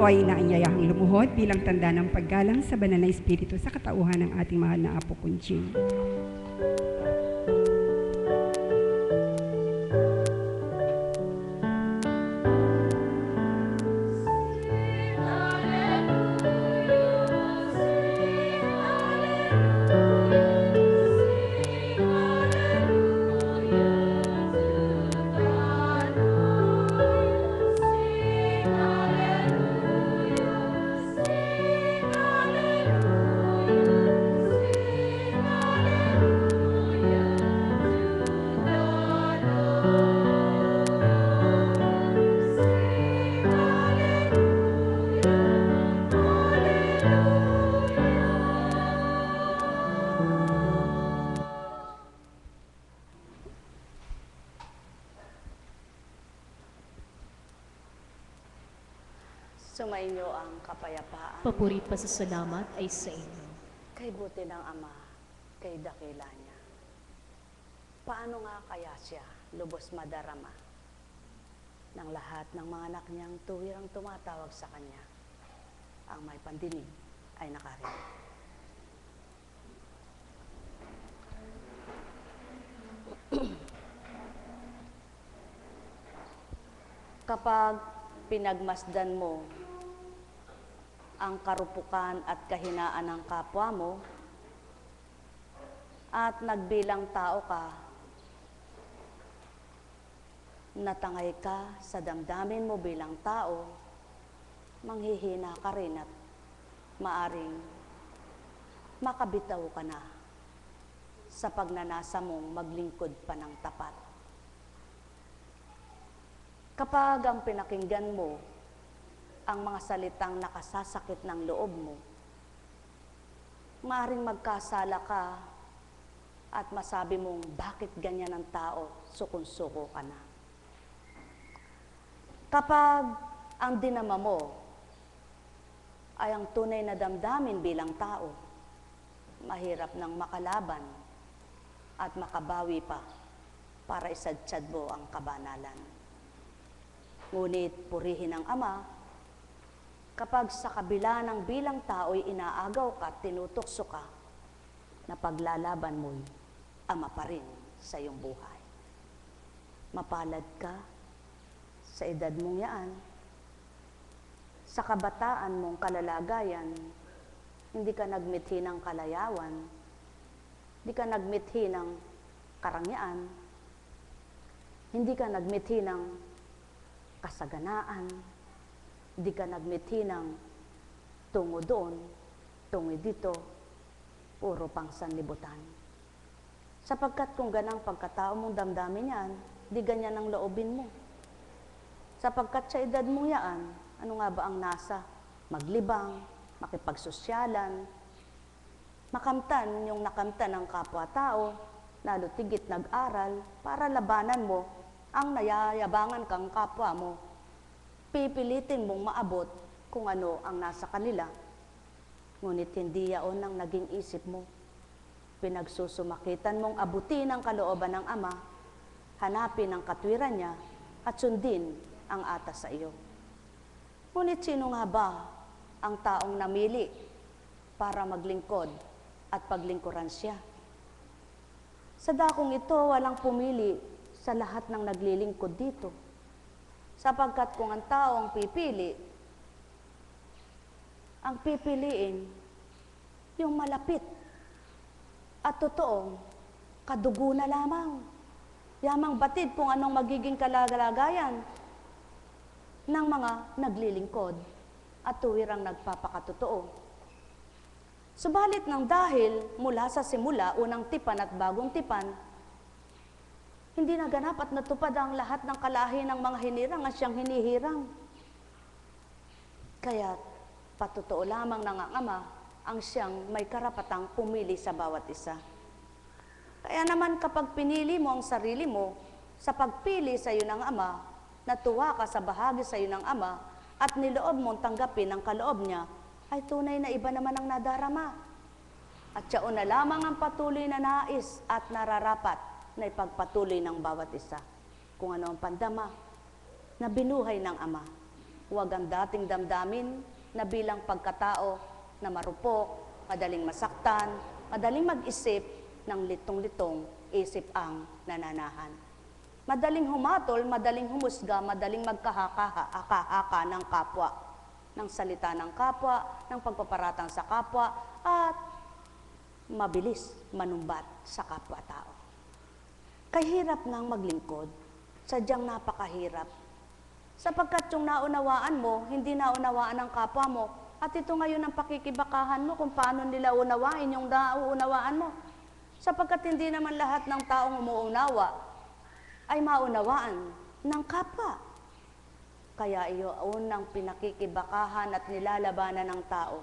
ako ay inaanyayahang lumuhod bilang tanda ng paggalang sa banal na espiritu sa katauhan ng ating mahal na Apo Kunching. Sumainyo ang kapayapaan. Papuri pa sa salamat ay sa inyo. Kay buti ng Ama, kay dakila niya. Paano nga kaya siya lubos madarama ng lahat ng mga anak niyang tuwirang tumatawag sa kanya? Ang may pandinig ay nakarinig. Kapag pinagmasdan mo ang karupukan at kahinaan ng kapwa mo at nagbilang tao ka, natangay ka sa damdamin mo bilang tao, manghihina ka rin at maaring makabitaw ka na sa pagnanasa mong maglingkod pa ng tapat. Kapag ang pinakinggan mo ang mga salitang nakasasakit ng loob mo, maaaring magkasala ka at masabi mong bakit ganyan ang tao, sukon-suko ka na. Kapag ang dinama mo ay ang tunay na damdamin bilang tao, mahirap nang makalaban at makabawi pa para isadsyad mo ang kabanalan. Ngunit purihin ng Ama, kapag sa kabila ng bilang tao'y inaagaw ka at tinutokso ka, na paglalaban mo'y Ama pa rin sa iyong buhay. Mapalad ka sa edad mong yaan, sa kabataan mong kalalagayan, hindi ka nagmithi ng kalayawan, hindi ka nagmithi ng karangyaan, hindi ka nagmithi ng kasaganaan, di ka nagmithi ng tungo doon, tungo dito, puro pang sanlibutan. Sapagkat kung ganang pagkatao mong damdamin yan, di ganyan ang loobin mo. Sapagkat sa edad mo yan, ano nga ba ang nasa? Maglibang, makipagsosyalan, makamtan yung nakamtan ng kapwa-tao, lalo tigit nag-aral, para labanan mo ang nayayabangan kang kapwa mo. Pipilitin mong maabot kung ano ang nasa kanila. Ngunit hindi yaon ang naging isip mo. Pinagsusumakitan mong abutin ang kalooban ng Ama, hanapin ang katwiran niya, at sundin ang atas sa iyo. Ngunit sino nga ba ang taong namili para maglingkod at paglingkuran siya? Sa dakong ito, walang pumili sa lahat ng naglilingkod dito. Sapagkat kung ang tao ang pipiliin, yung malapit at totoong kadugo na lamang. Yamang batid kung anong magiging kalagayan ng mga naglilingkod at tuwirang nagpapakatotoo. Subalit ng dahil mula sa simula, unang tipan at bagong tipan, hindi naganap at natupad ang lahat ng kalahi ng mga hinirang at siyang hinihirang. Kaya patotoo lamang ng ang Ama ang siyang may karapatang pumili sa bawat isa. Kaya naman kapag pinili mo ang sarili mo sa pagpili sa iyo ng Ama, natuwa ka sa bahagi sa iyo ng Ama at niloob mong tanggapin ang kaloob niya, ay tunay na iba naman ang nadarama. At siyaon na lamang ang patuloy na nais at nararapat na ipagpatuloy ng bawat isa. Kung ano ang pandama na binuhay ng Ama. Huwag ang dating damdamin na bilang pagkatao na marupok, madaling masaktan, madaling mag-isip ng litong-litong isip ang nananahan. Madaling humatol, madaling humusga, madaling magkahaka-haka ng kapwa, ng salita ng kapwa, ng pagpaparatang sa kapwa, at mabilis manumbat sa kapwa-tao. Kahirap ngang maglingkod, sadyang napakahirap. Sapagkat yung naunawaan mo, hindi naunawaan ng kapwa mo, at ito ngayon ang pakikibakahan mo kung paano nila unawain yung nauunawaan mo. Sapagkat hindi naman lahat ng taong umuunawa ay maunawaan ng kapwa. Kaya iyon ang pinakikibakahan at nilalabanan ng tao.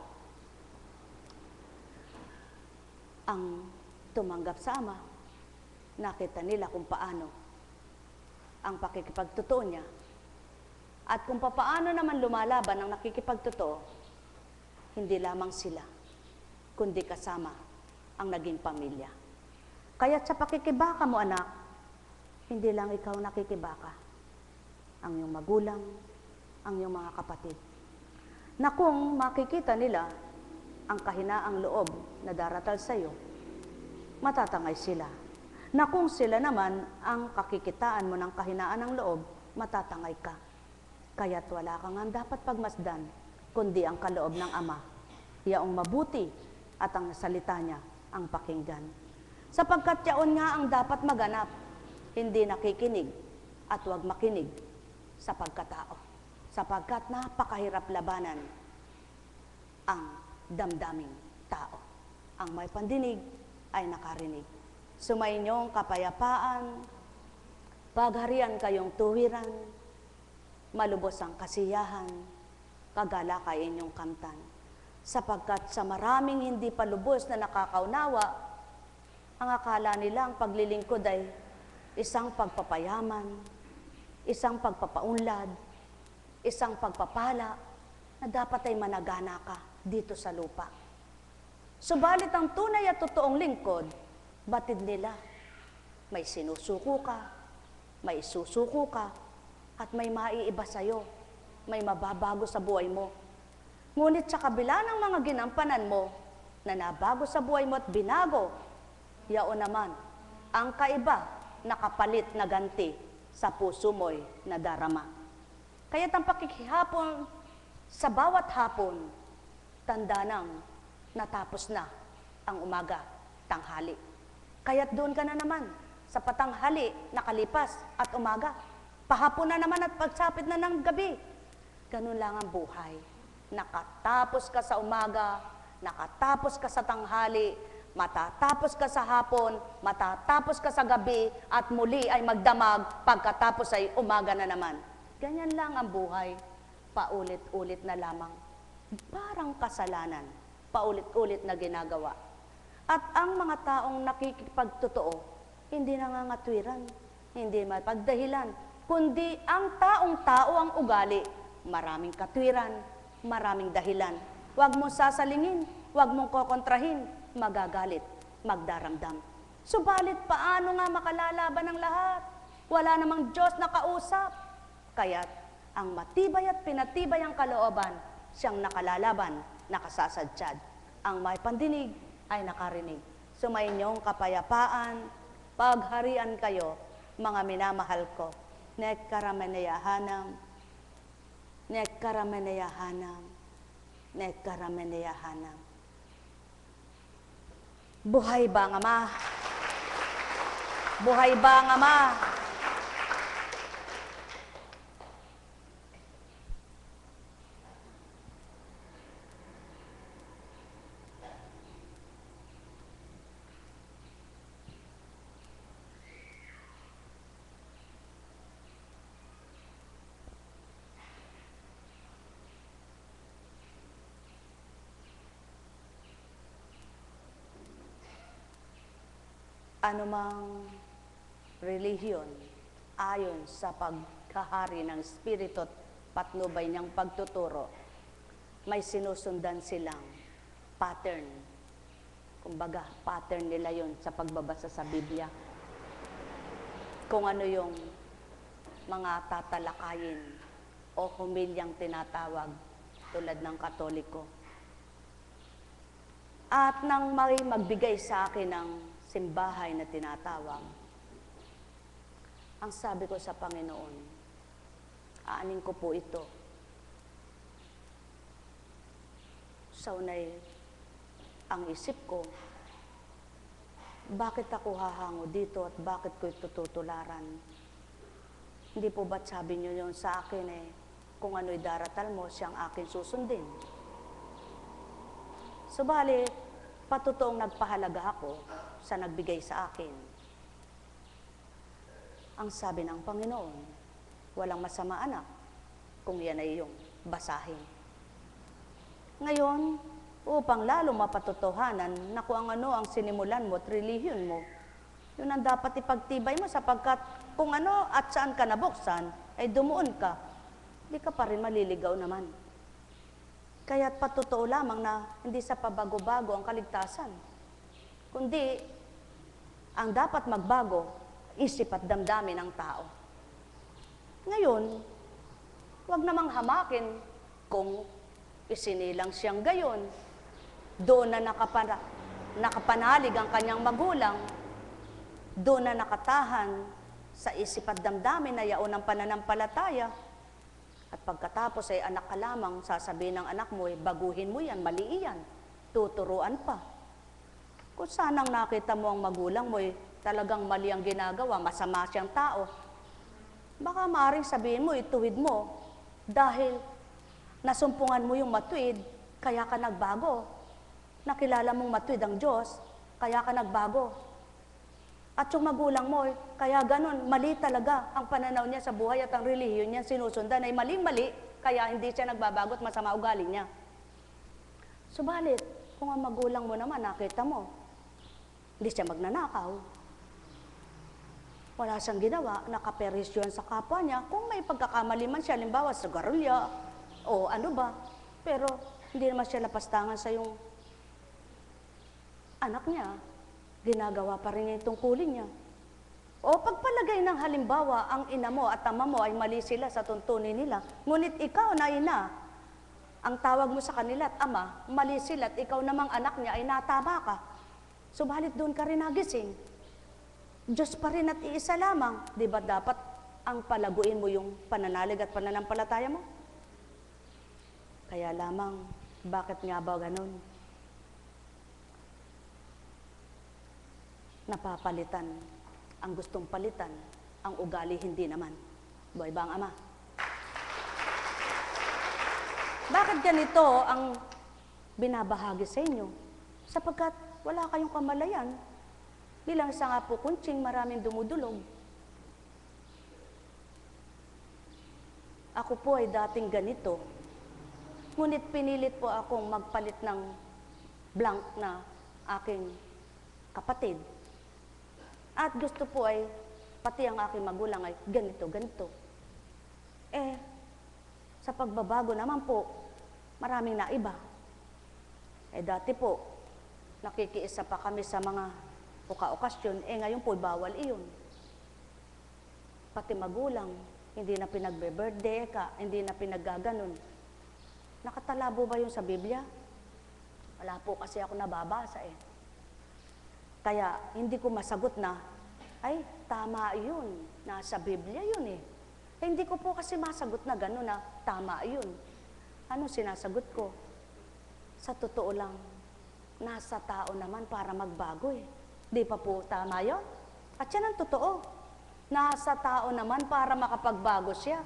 Ang tumanggap sa Ama, nakita nila kung paano ang pakikipagtotoo niya. At kung paano naman lumalaban ang nakikipagtotoo, hindi lamang sila, kundi kasama ang naging pamilya. Kaya't sa pakikibaka mo, anak, hindi lang ikaw nakikibaka, ang iyong magulang, ang iyong mga kapatid, na kung makikita nila ang kahinaang loob na daratal sa iyo, matatangay sila. Na kung sila naman ang kakikitaan mo ng kahinaan ng loob, matatangay ka. Kaya't wala kang ang dapat pagmasdan, kundi ang kaloob ng Ama, yaong mabuti at ang salita niya ang pakinggan. Sapagkat yaon nga ang dapat maganap, hindi nakikinig at huwag makinig sa pagkatao. Sapagkat napakahirap labanan ang damdaming tao. Ang may pandinig ay nakarinig. Sumainyong kapayapaan, pagharian kayong tuwiran, malubos ang kasiyahan, kagalakay inyong kamtan. Sapagkat sa maraming hindi pa lubos na nakakaunawa, ang akala nilang paglilingkod ay isang pagpapayaman, isang pagpapaunlad, isang pagpapala na dapat ay managana ka dito sa lupa. Subalit ang tunay at totoong lingkod, batid nila, may sinusuko ka, may isusuko ka, at may maiiba sa'yo, may mababago sa buhay mo. Ngunit sa kabila ng mga ginampanan mo, na nabago sa buhay mo at binago, yaon naman, ang kaiba, nakapalit na ganti sa puso mo'y nadarama. Kaya't ang pakikihapon sa bawat hapon, tanda nang natapos na ang umaga, tanghali. Kaya't doon ka na naman sa patanghali, nakalipas at umaga. Pahapon na naman at pagsapit na ng gabi. Ganun lang ang buhay. Nakatapos ka sa umaga, nakatapos ka sa tanghali, matatapos ka sa hapon, matatapos ka sa gabi, at muli ay magdamag pagkatapos ay umaga na naman. Ganyan lang ang buhay. Paulit-ulit na lamang. Parang kasalanan. Paulit-ulit na ginagawa. At ang mga taong nakikipagtotoo, hindi nangangatwiran, hindi mapagdahilan, kundi ang taong-tao ang ugali. Maraming katwiran, maraming dahilan. Huwag mong sasalingin, huwag mong kokontrahin, magagalit, magdaramdam. Subalit paano nga makalalaban ang lahat? Wala namang Diyos na kausap. Kaya't ang matibay at pinatibay ang kalooban, siyang nakalalaban, nakasasadsyad. Ang may pandinig ay nakarinig. Sumainyong kapayapaan, pagharian kayo, mga minamahal ko. Nekkarameneyahanam, nekkarameneyahanam, nekkarameneyahanam. Buhay ba ang Ama? Buhay ba ang Ama? Anumang relihiyon ayon sa pagkahari ng Espiritu at patnubay niyang pagtuturo, may sinusundan silang pattern. Kumbaga, pattern nila yon sa pagbabasa sa Biblia. Kung ano yung mga tatalakayin o humilyang tinatawag tulad ng Katoliko. At nang may magbigay sa akin ng simbahay na tinatawag, ang sabi ko sa Panginoon, aanin ko po ito. Sa unay, ang isip ko, bakit ako hahango dito at bakit ko ito tutularan? Hindi po ba't sabi niyo yun sa akin kung ano'y daratal mo, siyang akin susundin? Subalit, patutoong nagpahalaga ako sa nagbigay sa akin. Ang sabi ng Panginoon, walang masama anak kung yan ay iyong basahin. Ngayon, upang lalo mapatotohanan na kung ano ang sinimulan mo at relihiyon mo, yun ang dapat ipagtibay mo sapagkat kung ano at saan ka nabuksan, ay dumuon ka, di ka pa rin maliligaw naman. Kaya't patotoo lamang na hindi sa pabago-bago ang kaligtasan, kundi ang dapat magbago, isip at damdamin ng tao. Ngayon, huwag namang hamakin kung isinilang siyang gayon, doon na nakapanalig ang kanyang magulang, doon na nakatahan sa isip at damdamin na yaon ng pananampalataya, at pagkatapos ay anak ka lamang, sasabihin ng anak mo, baguhin mo yan, mali yan, tuturuan pa. Kung sanang nakita mo ang magulang mo, talagang mali ang ginagawa, masama siyang tao, baka maaaring sabihin mo, ituwid mo, dahil nasumpungan mo yung matuwid, kaya ka nagbago. Nakilala mong matuwid ang Diyos, kaya ka nagbago. At yung magulang mo, kaya ganun, mali talaga ang pananaw niya sa buhay at ang relihiyon niya sinusundan ay maling-mali, kaya hindi siya nagbabago at masama ugali niya. Subalit, kung ang magulang mo naman, nakita mo, hindi siya magnanakaw, wala siyang ginawa, nakaperisyon sa kapwa niya, kung may pagkakamali man siya, halimbawa sa garulya, o ano ba, pero hindi naman siya lapastangan sa yung anak niya, ginagawa pa rin niya yung tungkulin niya. O pagpalagay ng halimbawa, ang ina mo at ama mo ay mali sila sa tuntunin nila, ngunit ikaw na ina, ang tawag mo sa kanila at ama, mali sila at ikaw namang anak niya ay natama ka. Subalit doon ka rin nagising. Diyos pa rin at iisa lamang. Di ba dapat ang palaguin mo yung pananalig at pananampalataya mo? Kaya lamang, bakit nga ba ganun? Napapalitan ang gustong palitan, ang ugali hindi naman. Buhay ba ang ama? Bakit ganito ang binabahagi sa inyo? Sapagkat wala kayong kamalayan. Bilang isa nga po kuntsing, maraming dumudulog. Ako po ay dating ganito. Ngunit pinilit po akong magpalit ng blank na aking kapatid. At gusto po ay, pati ang aking magulang ay ganito, ganito. Sa pagbabago naman po, maraming naiba. Dati po, nakikiisa pa kami sa mga okasyon, ngayon po bawal iyon. Pati magulang, hindi na pinagbe-birthday ka, hindi na pinaggaganon. Nakatalabo ba yun sa Biblia? Wala po kasi ako nababasa Kaya hindi ko masagot na, ay tama yun, nasa Biblia yun hindi ko po kasi masagot na gano'n na tama yun. Ano sinasagot ko? Sa totoo lang, nasa tao naman para magbago Di pa po tama yun? At yan ang totoo. Nasa tao naman para makapagbago siya.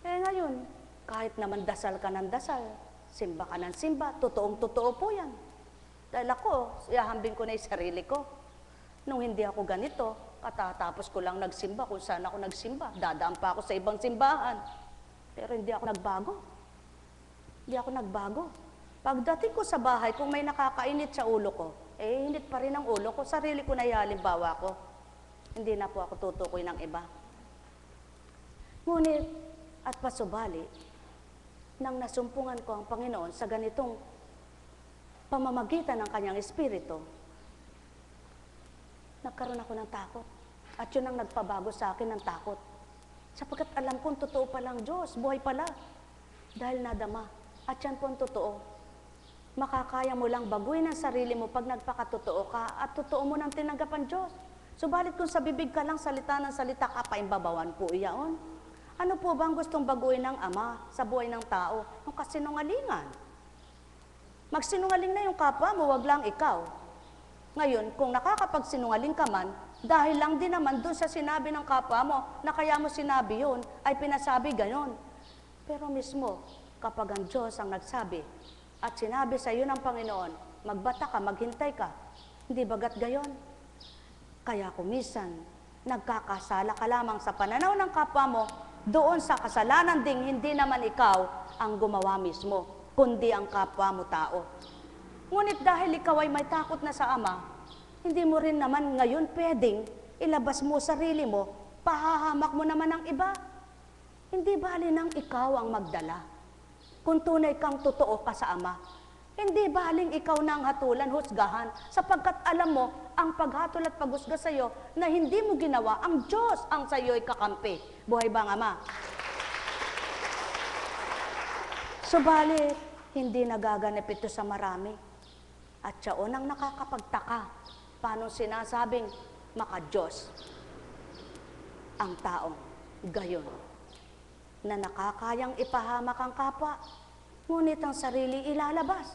Ngayon, kahit naman dasal ka ng dasal, simba ka ng simba, totoong-totoo po yan. Dahil ako, ihahambing ko na yung sarili ko. Nung hindi ako ganito, katatapos ko lang nagsimba kung saan ako nagsimba. Dadaan pa ako sa ibang simbahan. Pero hindi ako nagbago. Hindi ako nagbago. Pagdating ko sa bahay, kung may nakakainit sa ulo ko, init pa rin ang ulo ko. Sarili ko na halimbawa ko. Hindi na po ako tutukoy ng iba. Ngunit, at pasubali, nang nasumpungan ko ang Panginoon sa ganitong pamamagitan ng kanyang espiritu, nagkaroon ako ng takot. At yun ang nagpabago sa akin ng takot. Sapagkat alam kong totoo palang Diyos, buhay pala. Dahil nadama. At yan po ang totoo. Makakaya mo lang baguhin ang sarili mo pag nagpakatotoo ka at totoo mo nang tinanggap ang Diyos. Subalit kung sa bibig ka lang salita ng salita ka, paimbabawan po iyaon. Ano po ba ang gustong baguhin ng Ama sa buhay ng tao? Yung kasinungalingan. Magsinungaling na yung kapwa mo, wag lang ikaw. Ngayon, kung nakakapagsinungaling ka man, dahil lang din naman doon sa sinabi ng kapwa mo, na kaya mo sinabi yun, ay pinasabi gayon. Pero mismo, kapag ang Diyos ang nagsabi, at sinabi sa iyo ng Panginoon, magbata ka, maghintay ka, hindi bagat gayon. Kaya kumisan, nagkakasala ka lamang sa pananaw ng kapwa mo, doon sa kasalanan ding hindi naman ikaw ang gumawa mismo, kundi ang kapwa mo tao. Ngunit dahil ikaw ay may takot na sa Ama, hindi mo rin naman ngayon pwedeng ilabas mo sarili mo, pahahamak mo naman ang iba. Hindi bali nang ikaw ang magdala. Kung tunay kang totoo ka sa Ama, hindi baling ikaw na ang hatulan, husgahan, sapagkat alam mo, ang paghatol at paghusga sa iyo na hindi mo ginawa, ang Diyos ang sa iyo'y kakampi. Buhay ba ang Ama? Subalit, hindi nagaganap ito sa marami. At siyaon ang nakakapagtaka, paano sinasabing maka-Diyos ang taong gayon, na nakakayang ipahamak ang kapwa, ngunit ang sarili ilalabas.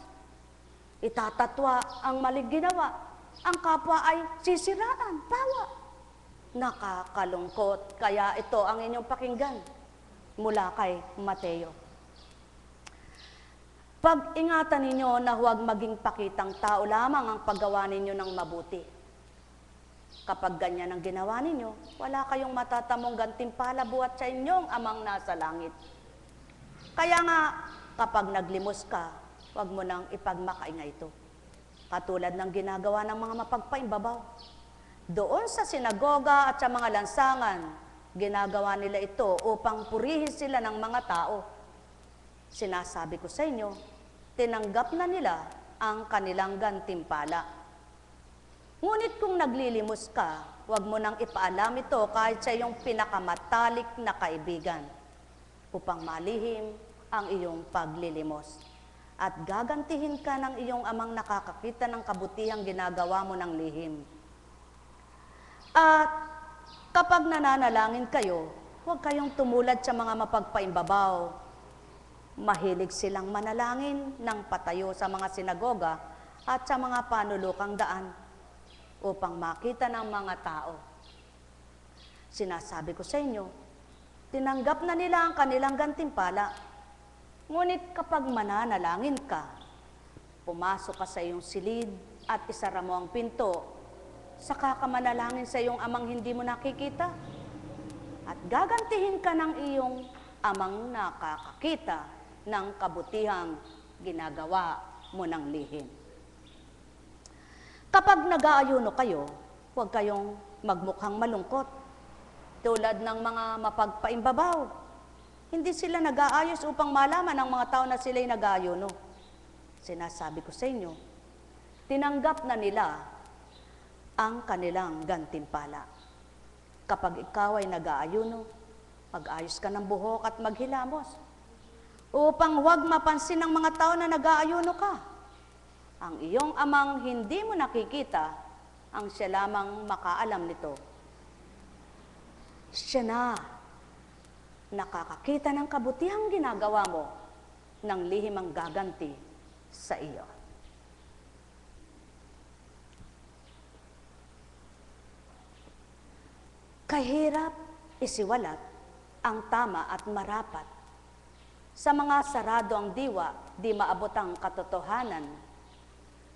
Itatatwa ang maling ginawa, ang kapwa ay sisiraan, pawa. Nakakalungkot, kaya ito ang inyong pakinggan mula kay Mateo. Pag-ingatan ninyo na huwag maging pakitang tao lamang ang paggawa ninyo ng mabuti. Kapag ganyan ang ginawa ninyo, wala kayong matatamong gantimpala buhat sa inyong Amang nasa langit. Kaya nga, kapag naglimos ka, huwag mo nang ipagmakainga ito. Katulad ng ginagawa ng mga mapagpaimbabaw. Doon sa sinagoga at sa mga lansangan, ginagawa nila ito upang purihin sila ng mga tao. Sinasabi ko sa inyo, tinanggap na nila ang kanilang gantimpala. Ngunit kung naglilimos ka, huwag mo nang ipaalam ito kahit sa iyong pinakamatalik na kaibigan, upang malihim ang iyong paglilimos. At gagantihin ka ng iyong Amang nakakakita ng kabutihang ginagawa mo ng lihim. At kapag nananalangin kayo, huwag kayong tumulad sa mga mapagpaimbabaw. Mahilig silang manalangin ng patayo sa mga sinagoga at sa mga panulukang daan upang makita ng mga tao. Sinasabi ko sa inyo, tinanggap na nila ang kanilang gantimpala. Ngunit kapag mananalangin ka, pumasok ka sa iyong silid at isara mo ang pinto, saka ka manalangin sa iyong Amang hindi mo nakikita. At gagantihin ka ng iyong Amang nakakakita ng kabutihang ginagawa mo ng lihim. Kapag nag-aayuno kayo, huwag kayong magmukhang malungkot, tulad ng mga mapagpaimbabaw. Hindi sila nag-aayos upang malaman ng mga tao na sila'y nag-aayuno. Sinasabi ko sa inyo, tinanggap na nila ang kanilang gantimpala. Kapag ikaw ay nag-aayuno, mag-ayos ka ng buhok at maghilamos, upang huwag mapansin ng mga tao na nag-aayuno ka. Ang iyong Amang hindi mo nakikita, ang siya lamang makaalam nito. Siya na nakakakita ng kabutihang ginagawa mo ng lihim ang gaganti sa iyo. Kahirap isiwalat ang tama at marapat. Sa mga sarado ang diwa, di maabot ang katotohanan,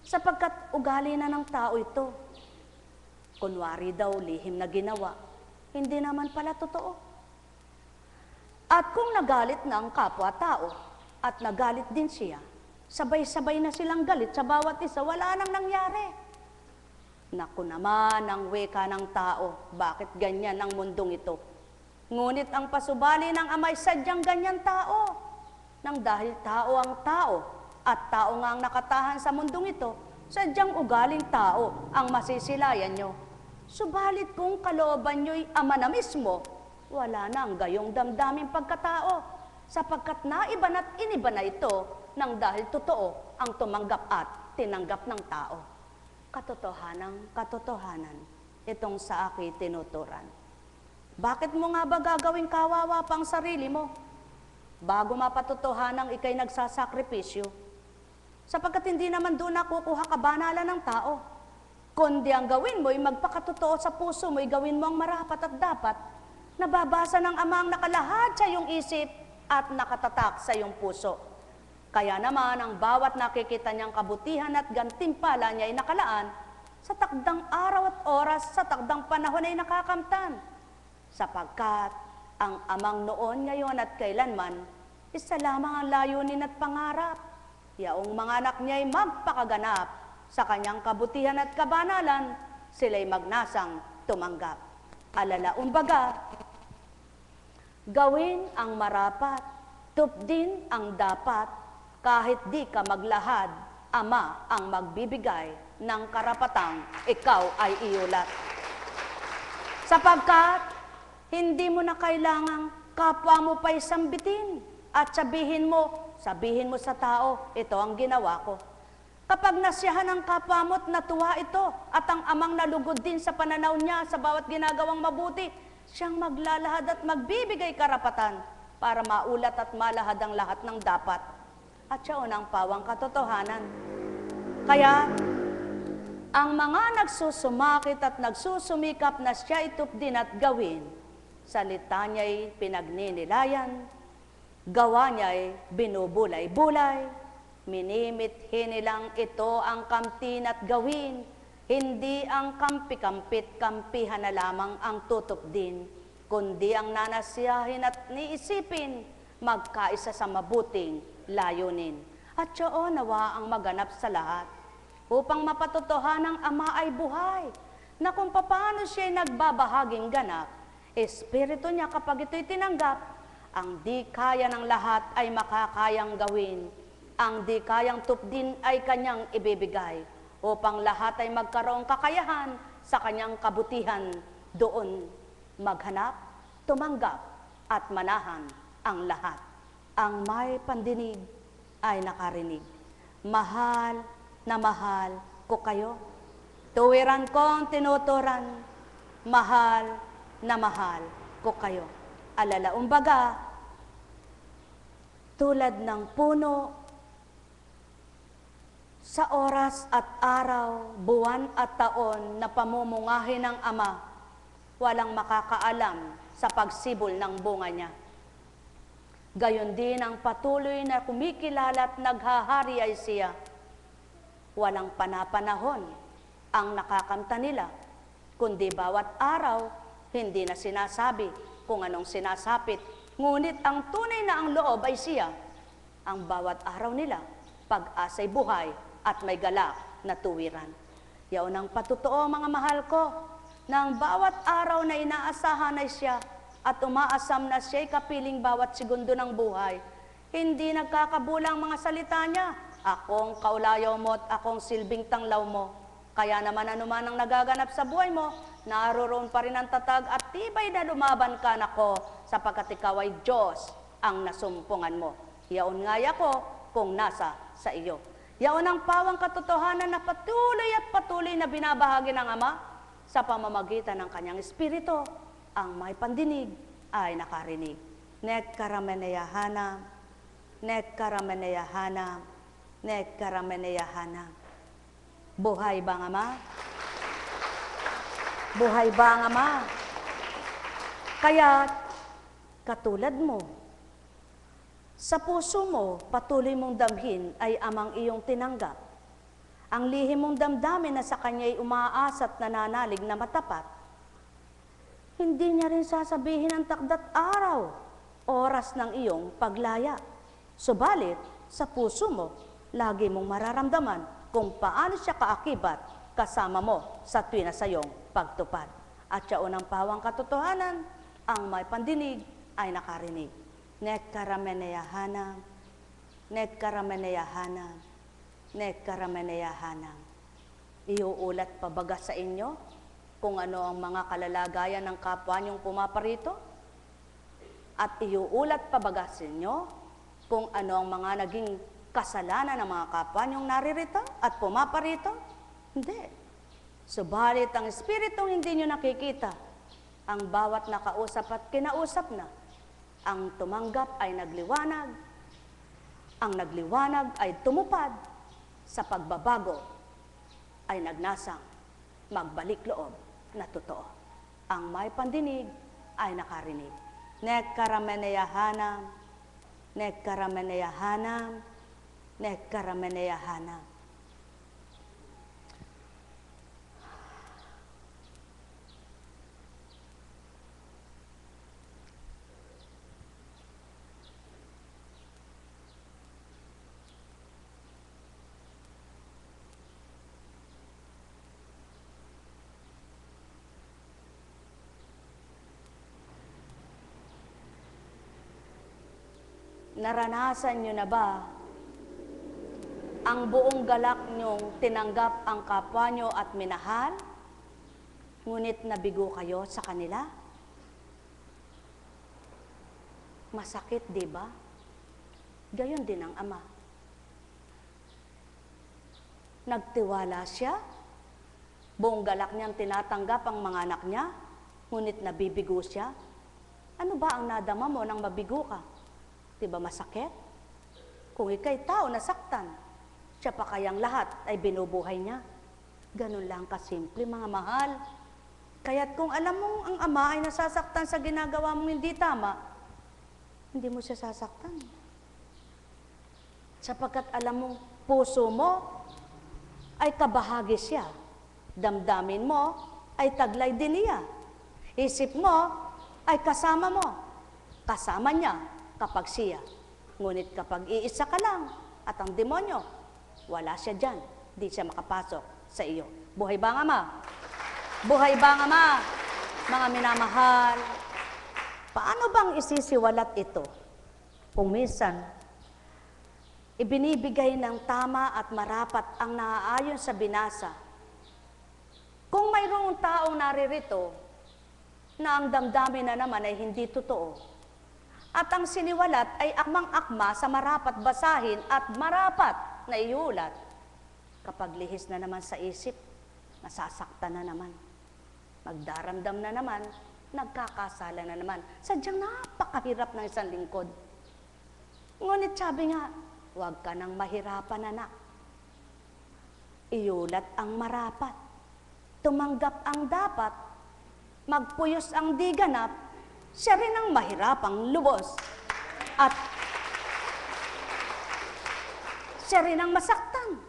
sapagkat ugali na ng tao ito. Kunwari daw lihim na ginawa, hindi naman pala totoo. At kung nagalit na ang kapwa-tao at nagalit din siya, sabay-sabay na silang galit sa bawat isa, wala nang nangyari. Naku naman ang weka ng tao, bakit ganyan ang mundong ito? Ngunit ang pasubali ng Ama ay sadyang ganyan tao. Nang dahil tao ang tao at tao nga ang nakatahan sa mundong ito, sadyang ugaling tao ang masisilayan nyo. Subalit kung kalooban nyo'y Ama na mismo, wala na ang gayong damdaming pagkatao, sapagkat naiba na't iniba na ito nang dahil totoo ang tumanggap at tinanggap ng tao. Katotohanan, itong sa akin tinuturan. Bakit mo nga ba gagawing kawawa pang sarili mo? Bago mapatotohanang ikay nagsasakripisyo, sapagkat hindi naman doon nakukuha kabanalan ng tao. Kundi ang gawin mo ay magpakatotoo sa puso mo, ay gawin mo ang marapat at dapat, nababasa ng Ama ang nakalahad sa iyong isip at nakatatak sa iyong puso. Kaya naman ang bawat nakikita niyang kabutihan at gantimpala niya ay nakalaan sa takdang araw at oras, sa takdang panahon ay nakakamtan. Sapagkat ang Amang noon, ngayon at kailanman, isa lamang ang layunin at pangarap. Yaong mga anak niya ay magpakaganap sa kanyang kabutihan at kabanalan, sila'y magnasang tumanggap. Alalaumbaga, gawin ang marapat, tupdin ang dapat, kahit di ka maglahad, Ama ang magbibigay ng karapatang ikaw ay iulat. Sapagkat, hindi mo na kailangang kapwa mo pa'y sambitin at sabihin mo sa tao, ito ang ginawa ko. Kapag nasiyahan ang kapwa mo at natuwa ito at ang Amang nalugod din sa pananaw niya sa bawat ginagawang mabuti, siyang maglalahad at magbibigay karapatan para maulat at malahad ang lahat ng dapat. At siya ang pawang katotohanan. Kaya, ang mga nagsusumakit at nagsusumikap na siya itupdin at gawin, salita niya'y pinagninilayan, gawa niya'y binubulay-bulay, minimithi nilang ito ang kamtin at gawin, hindi ang kampi-kampit-kampihan na lamang ang tutupdin, kundi ang nanasiyahin at niisipin, magkaisa sa mabuting layunin. At siya nawa ang maganap sa lahat, upang mapatotohanan ng Ama ay buhay, na kung paano siya'y nagbabahaging ganap, espiritu niya kapag ito'y tinanggap, ang di kaya ng lahat ay makakayang gawin, ang di kayang tupdin ay kanyang ibibigay, upang lahat ay magkaroong kakayahan sa kanyang kabutihan, doon maghanap, tumanggap, at manahan ang lahat. Ang may pandinig ay nakarinig. Mahal na mahal ko kayo. Tuwiran kong tinuturan, mahal na mahal ko kayo. Alalaumbaga, tulad ng puno, sa oras at araw, buwan at taon na pamumungahin ng Ama, walang makakaalam sa pagsibol ng bunga niya. Gayon din ang patuloy na kumikilala at naghahari ay siya. Walang panapanahon ang nakakamta nila, kundi bawat araw, hindi na sinasabi kung anong sinasapit, ngunit ang tunay na ang loob ay siya. Ang bawat araw nila, pag-asa'y buhay, at may galak na tuwiran. Yaon ang patotoo, mga mahal ko, na ang bawat araw na inaasahan ay siya at umaasam na siya'y kapiling bawat segundo ng buhay. Hindi nagkakabulang mga salita niya, akong kaulayaw mo at akong silbing tanglaw mo. Kaya naman anuman ang nagaganap sa buhay mo, naroroon pa rin ang tatag at tibay na lumaban ka nako, sapagkat ikaw ay Diyos ang nasumpungan mo. Yaon nga ako kung nasa sa iyo. Yaon ang pawang katotohanan na patuloy na binabahagi ng Ama sa pamamagitan ng kanyang Espiritu. Ang may pandinig ay nakarinig. Nek karameneyahana, nek karameneyahana, nek karameneyahana. Buhay ba ang Ama? Buhay ba ang Ama? Kaya katulad mo, sa puso mo, patuloy mong damhin ay Amang iyong tinanggap. Ang lihim mong damdamin na sa Kanya'y umaasa at nananalig na matapat. Hindi niya rin sasabihin ang takdat araw, oras ng iyong paglaya. Subalit, sa puso mo, lagi mong mararamdaman kung paano siya kaakibat kasama mo sa tuwi na sa iyong pagtupad. At siya unang pawang katotohanan, ang may pandinig ay nakarinig. Nek karameneyahana, nek karameneyahana, nek karameneyahana. Iuulat pa baga sa inyo kung ano ang mga kalalagayan ng kapwa niyong pumaparito? at iuulat pabaga sa inyo kung ano ang mga naging kasalanan ng mga kapwa niyong naririto at pumaparito? Hindi. Subalit ang Espiritong hindi niyo nakikita, ang bawat nakausap at kinausap na, ang tumanggap ay nagliwanag, ang nagliwanag ay tumupad, sa pagbabago ay nagnasang magbalik loob na totoo. Ang may pandinig ay nakarinig. Nekkarameneyahanam, nekkarameneyahanam, nekkarameneyahanam. Naranasan nyo na ba ang buong galak nyong tinanggap ang kapwa nyo at minahal, ngunit nabigo kayo sa kanila? Masakit, di ba? Gayon din ang Ama. Nagtiwala siya, buong galak niyang tinatanggap ang mga anak niya, ngunit nabibigo siya. Ano ba ang nadama mo nang mabigo ka? Diba masakit? Kung ika'y tao nasaktan, siya pa kayang lahat ay binubuhay niya. Ganun lang kasimple, mga mahal. Kaya't kung alam mong ang Ama ay nasasaktan sa ginagawa mong hindi tama, hindi mo siya sasaktan. Sapagkat alam mong puso mo ay kabahagi siya. Damdamin mo ay taglay din niya. Isip mo ay kasama mo. Kasama niya kapag siya. Ngunit kapag iisa ka lang at ang demonyo, wala siya dyan. Di siya makapasok sa iyo. Buhay ba ang Ama? Buhay ba ang Ama? Mga minamahal, paano bang isisiwalat ito? Kung minsan, ibinibigay ng tama at marapat ang naaayon sa binasa. Kung mayroong taong naririto na ang damdamin na naman ay hindi totoo, at ang siniwalat ay akmang-akma sa marapat basahin at marapat na iulat, kapag lihis na naman sa isip, nasasaktan na naman, magdaramdam na naman, nagkakasala na naman. Sadyang napakahirap ng isang lingkod. Ngunit sabi nga, huwag ka nang mahirapan, anak. Iulat ang marapat, tumanggap ang dapat, magpuyos ang di ganap, siya rin ang mahirapang lubos. At siya rin ang masaktan.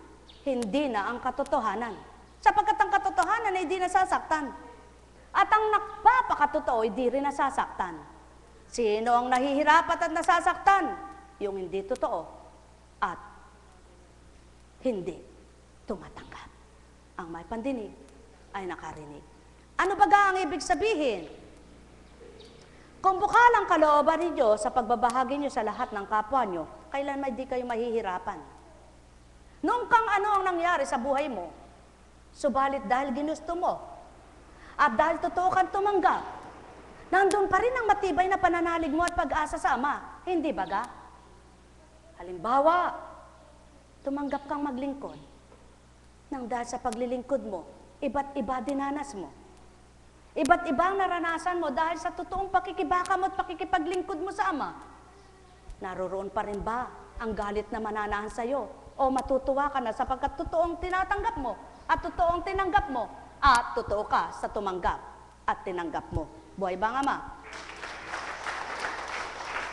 Hindi na ang katotohanan. Sapagkat ang katotohanan ay di nasasaktan. At ang nagpapakatotoo ay di rin nasasaktan. Sino ang nahihirapat at nasasaktan? Yung hindi totoo at hindi tumatanggap. Ang may pandinig ay nakarinig. Ano ba ang ibig sabihin? Kung bukalang kalooban ninyo sa pagbabahagi nyo sa lahat ng kapwa nyo, kailan may di kayo mahihirapan. Nung kang ano ang nangyari sa buhay mo, subalit dahil ginusto mo, at dahil totoo kang tumanggap, nandun pa rin ang matibay na pananalig mo at pag-asa sa Ama. Hindi baga? Halimbawa, tumanggap kang maglingkod. Nang dahil sa paglilingkod mo, iba't iba dinanas mo. Iba't ibang naranasan mo dahil sa totoong pakikibaka mo at pakikipaglingkod mo sa Ama. Naroroon pa rin ba ang galit na mananahan sa iyo? O matutuwa ka na sapagkat totoong tinatanggap mo at totoong tinanggap mo at totoo ka sa tumanggap at tinanggap mo. Buhay ba ang Ama?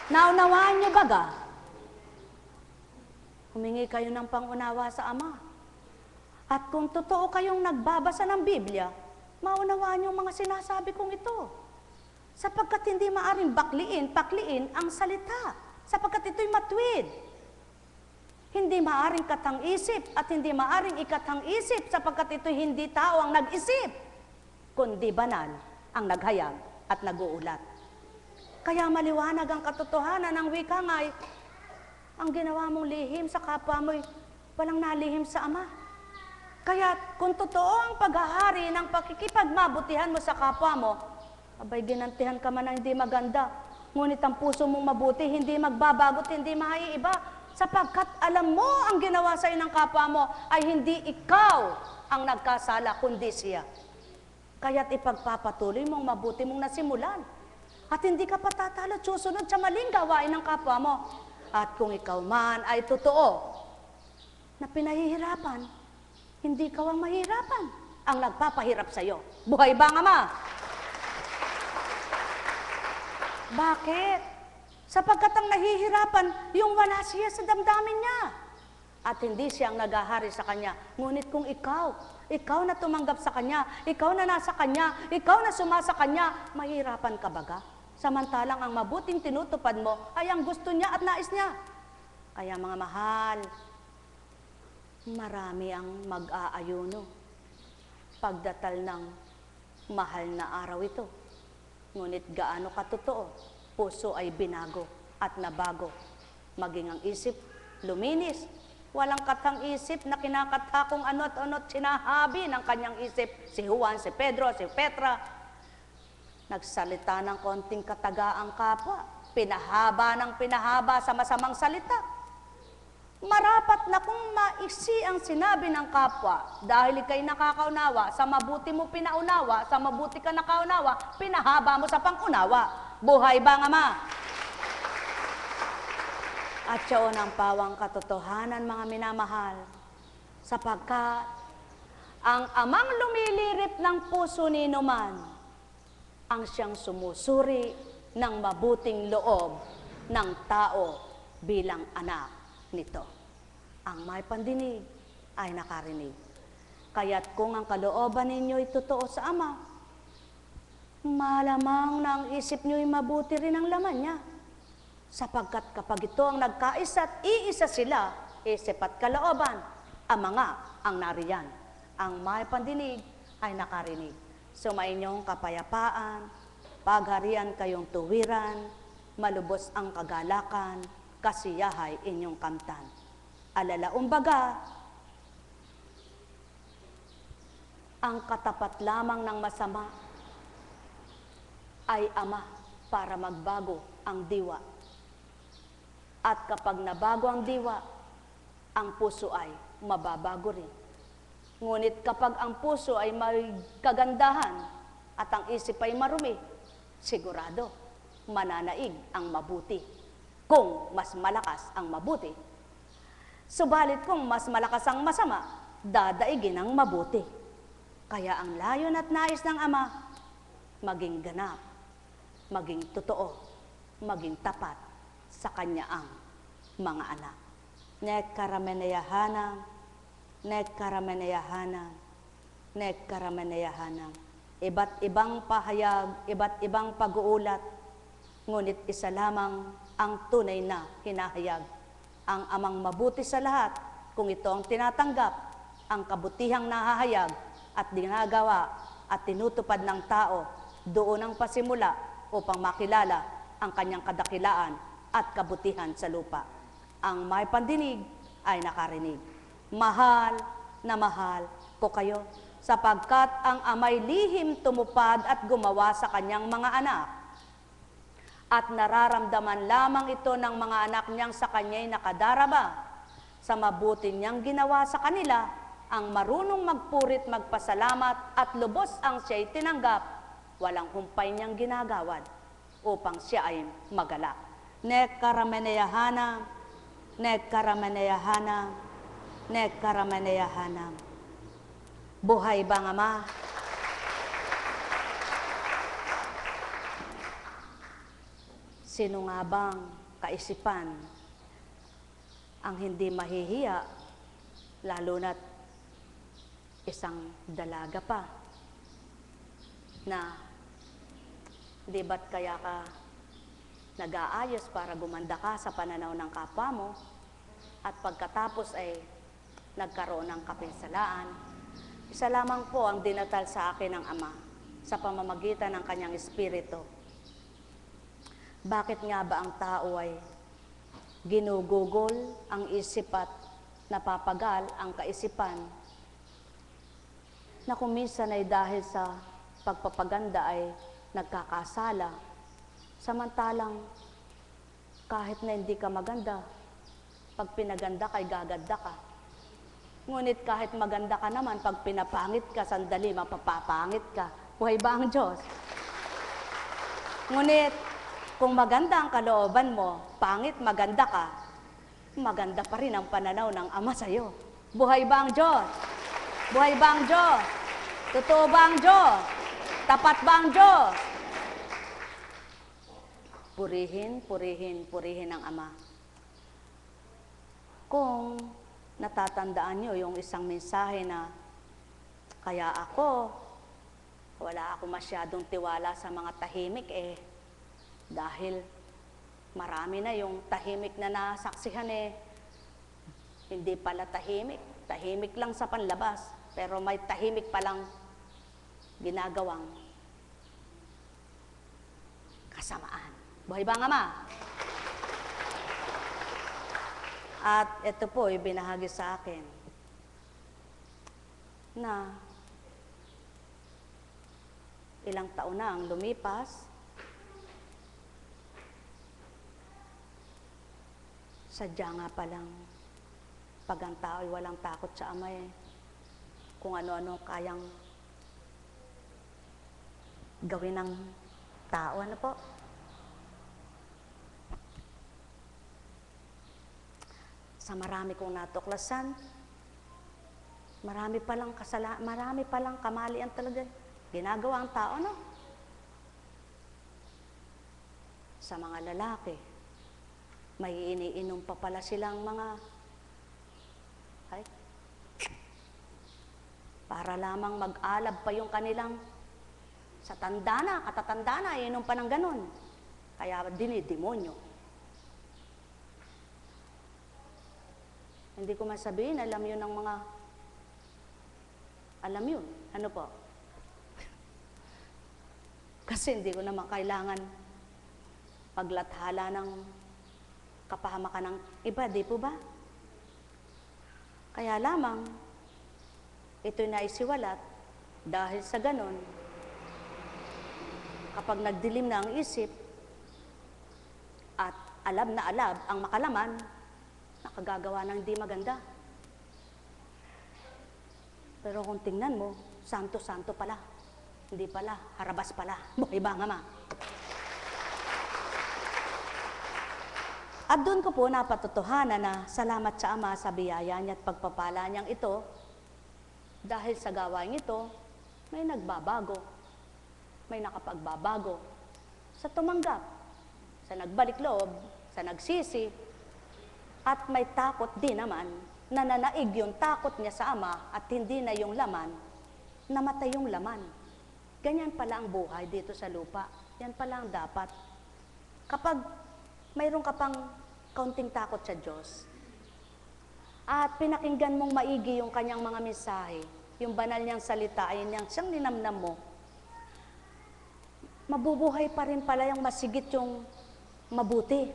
Naunawaan niyo baga? Humingi kayo ng pangunawa sa Ama. At kung totoo kayong nagbabasa ng Biblia, maunawaan niyo mga sinasabi kong ito. Sapagkat hindi maaring pakliin ang salita. Sapagkat ito'y matuwid. Hindi maaring katang-isip at hindi maaring ikatang-isip sapagkat ito'y hindi tao ang nag-isip, kundi banal ang naghayag at nag-uulat. Kaya maliwanag ang katotohanan ng wika nga'y, ang ginawa mong lihim sa kapwa mo'y walang nalihim sa Ama. Kaya kung totoo ang paghahari ng pakikipagmabutihan mo sa kapwa mo, abay ginantihan ka man ng hindi maganda, Ngunit ang puso mong mabuti, hindi magbabago at hindi maiiba. Sapagkat alam mo ang ginawa sa ng kapwa mo ay hindi ikaw ang nagkasala, kundi siya. Kaya't ipagpapatuloy mong mabuti mong nasimulan. At hindi ka patatalo, susunod sa maling gawain ng kapwa mo. At kung ikaw man ay totoo na pinahihirapan, hindi ikaw ang mahirapan, ang nagpapahirap sa iyo. Buhay ba ang Ama? Bakit? Sapagkat ang nahihirapan, yung wala siya sa damdamin niya. At hindi siya ang naghahari sa kanya. Ngunit kung ikaw na tumanggap sa kanya, ikaw na nasa kanya, ikaw na sumasa kanya, mahirapan ka baga? Samantalang ang mabuting tinutupad mo ay ang gusto niya at nais niya. Kaya mga mahal, marami ang mag-aayuno pagdatal ng mahal na araw ito. Ngunit gaano katotoo, puso ay binago at nabago. Maging ang isip, luminis. Walang katang isip na kinakatha kung ano at ano't sinahabi ng kanyang isip. Si Juan, si Pedro, si Petra. Nagsalita ng konting katagaang kapwa. Pinahaba ng pinahaba sa masamang salita. Marapat na kung maiksi ang sinabi ng kapwa, dahil ikay nakakaunawa, sa mabuti mo pinaunawa, sa mabuti ka nakaunawa, pinahaba mo sa pangunawa. Buhay ba ang Ama? At siyon ang pawang katotohanan, mga minamahal, sapagkat ang Amang lumilirip ng puso ni Numan, ang siyang sumusuri ng mabuting loob ng tao bilang anak nito. Ang may pandinig ay nakarinig. Kaya't kung ang kalooban ninyo'y totoo sa Ama, malamang na ang isip nyo'y mabuti rin ang laman niya. Sapagkat kapag ito ang nagkaisa at iisa sila, isip at kalooban, Ama nga ang nariyan. Ang may pandinig ay nakarinig. Sumainyong kapayapaan, pagharian kayong tuwiran, malubos ang kagalakan, kasiyahay inyong kamtan. Alalaumbaga, ang katapat lamang ng masama ay Ama para magbago ang diwa. At kapag nabago ang diwa, ang puso ay mababago rin. Ngunit kapag ang puso ay may kagandahan at ang isip ay marumi, sigurado mananaig ang mabuti. Kung mas malakas ang mabuti, subalit kung mas malakas ang masama, dadaigin ang mabuti. Kaya ang layon at nais ng Ama, maging ganap, maging totoo, maging tapat sa kanya ang mga anak. Nekkarameneyahanang, nekkarameneyahanang, nekkarameneyahanang. Iba't ibang pahayag, iba't ibang pag-uulat, ngunit isa lamang ang tunay na hinahayag. Ang Amang mabuti sa lahat, kung ito ang tinatanggap, ang kabutihang nahahayag at ginagawa at tinutupad ng tao, doon ang pasimula upang makilala ang kanyang kadakilaan at kabutihan sa lupa. Ang may pandinig ay nakarinig. Mahal na mahal ko kayo, sapagkat ang Ama'y lihim tumupad at gumawa sa kanyang mga anak. At nararamdaman lamang ito ng mga anak niyang sa kanya'y nakadarama. Sa mabuti niyang ginawa sa kanila, ang marunong magpurit, magpasalamat at lubos ang siya'y tinanggap, walang humpay niyang ginagawad upang siya ay magalak. Nekkarameneyahanang, nekkarameneyahanang, nekkarameneyahanang. Buhay bang Ama? Sino nga bang kaisipan ang hindi mahihiya, lalo na't isang dalaga pa, na di ba't kaya ka nag-aayos para gumanda ka sa pananaw ng kapwa mo, at pagkatapos ay nagkaroon ng kapinsalaan. Isa lamang po ang dinatal sa akin ng Ama sa pamamagitan ng kanyang Espiritu. Bakit nga ba ang tao ay ginugugol ang isip at napapagal ang kaisipan? Na kung minsan ay dahil sa pagpapaganda ay nagkakasala, Samantalang, kahit na hindi ka maganda, pag pinaganda ka, gaganda ka. Ngunit kahit maganda ka naman, pag pinapangit ka, sandali, mapapapangit ka. Buhay ba ang Diyos? Ngunit, kung maganda ang kalooban mo, pangit, maganda ka, maganda pa rin ang pananaw ng Ama sa'yo. Buhay ba ang Diyos? Buhay ba ang Diyos? Totoo ba ang Diyos? Tapat ba ang Diyos? Purihin, purihin, purihin ang Ama. Kung natatandaan nyo yung isang mensahe na, kaya ako, wala ako masyadong tiwala sa mga tahimik dahil marami na yung tahimik na nasaksihan hindi pala tahimik. Tahimik lang sa panlabas, pero may tahimik palang ginagawang kasamaan. Buhay ba ang Ama? At ito po, ibinahagi sa akin na ilang taon na ang lumipas, sadya nga palang pag ang tao ay walang takot sa Ama kung ano-ano kayang gawin ng tao. Ano po? Sa marami kong natuklasan, marami palang kamalian talaga ginagawa ang tao, no? Sa mga lalaki, may iniinom pa pala silang para lamang mag-alab pa yung kanilang sa tanda na, katatanda na, iinom pa ng ganun. Kaya dinidemonyo. Hindi ko masabihin, alam yun ng mga, alam yun. Ano po? Kasi hindi ko naman kailangan paglathala ng kapahamakan ng iba, di po ba? Kaya lamang, ito'y naisiwalat dahil sa ganon, kapag nagdilim na ang isip at alab na alab ang makalaman, nakagagawa ng hindi maganda. Pero kung tingnan mo, santo-santo pala. Hindi pala, harabas pala. Buhay ba ang Ama? At doon ko po napatotohanan na salamat sa Ama sa biyaya niya at pagpapala niyang ito. Dahil sa gawain ito, may nagbabago. May nakapagbabago. Sa tumanggap, sa nagbalik loob, sa nagsisi, at may takot din naman, na nanaig yung takot niya sa Ama at hindi na yung laman, namatay yung laman. Ganyan pala ang buhay dito sa lupa. Yan pala ang dapat. Kapag mayroon ka pang kaunting takot sa Diyos, at pinakinggan mong maigi yung kanyang mga mensahe, yung banal niyang salita, ayun niyang siyang ninamnam mo, mabubuhay pa rin pala yung masigit yung mabuti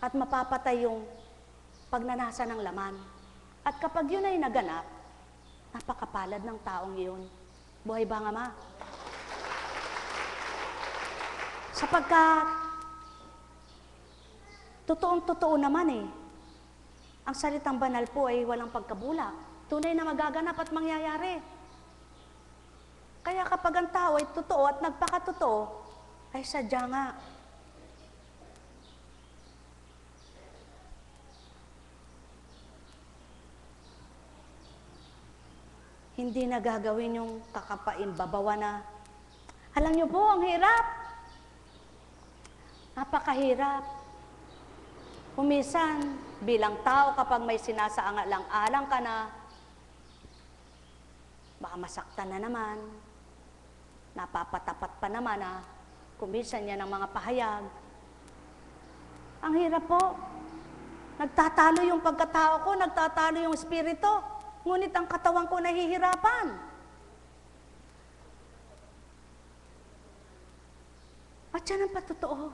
at mapapatay yung pagnanasa ng laman. At kapag yun ay naganap, napakapalad ng taong yun. Buhay ba ang Ama? Sapagkat, totoong-totoo naman ang salitang banal po ay walang pagkabulak. Tunay na magaganap at mangyayari. Kaya kapag ang tao ay totoo at nagpakatotoo, ay sadya nga. Hindi na gagawin yung kakapaimbabawa na, alam niyo po, ang hirap. Napakahirap. Kumisan, bilang tao, kapag may sinasaalang-alang ka na, baka masaktan na naman, napapatapat pa naman kumisan niya ng mga pahayag. Ang hirap po. Nagtatalo yung pagkatao ko, nagtatalo yung espiritu. Ngunit ang katawan ko nahihirapan. At yan ang patotoo.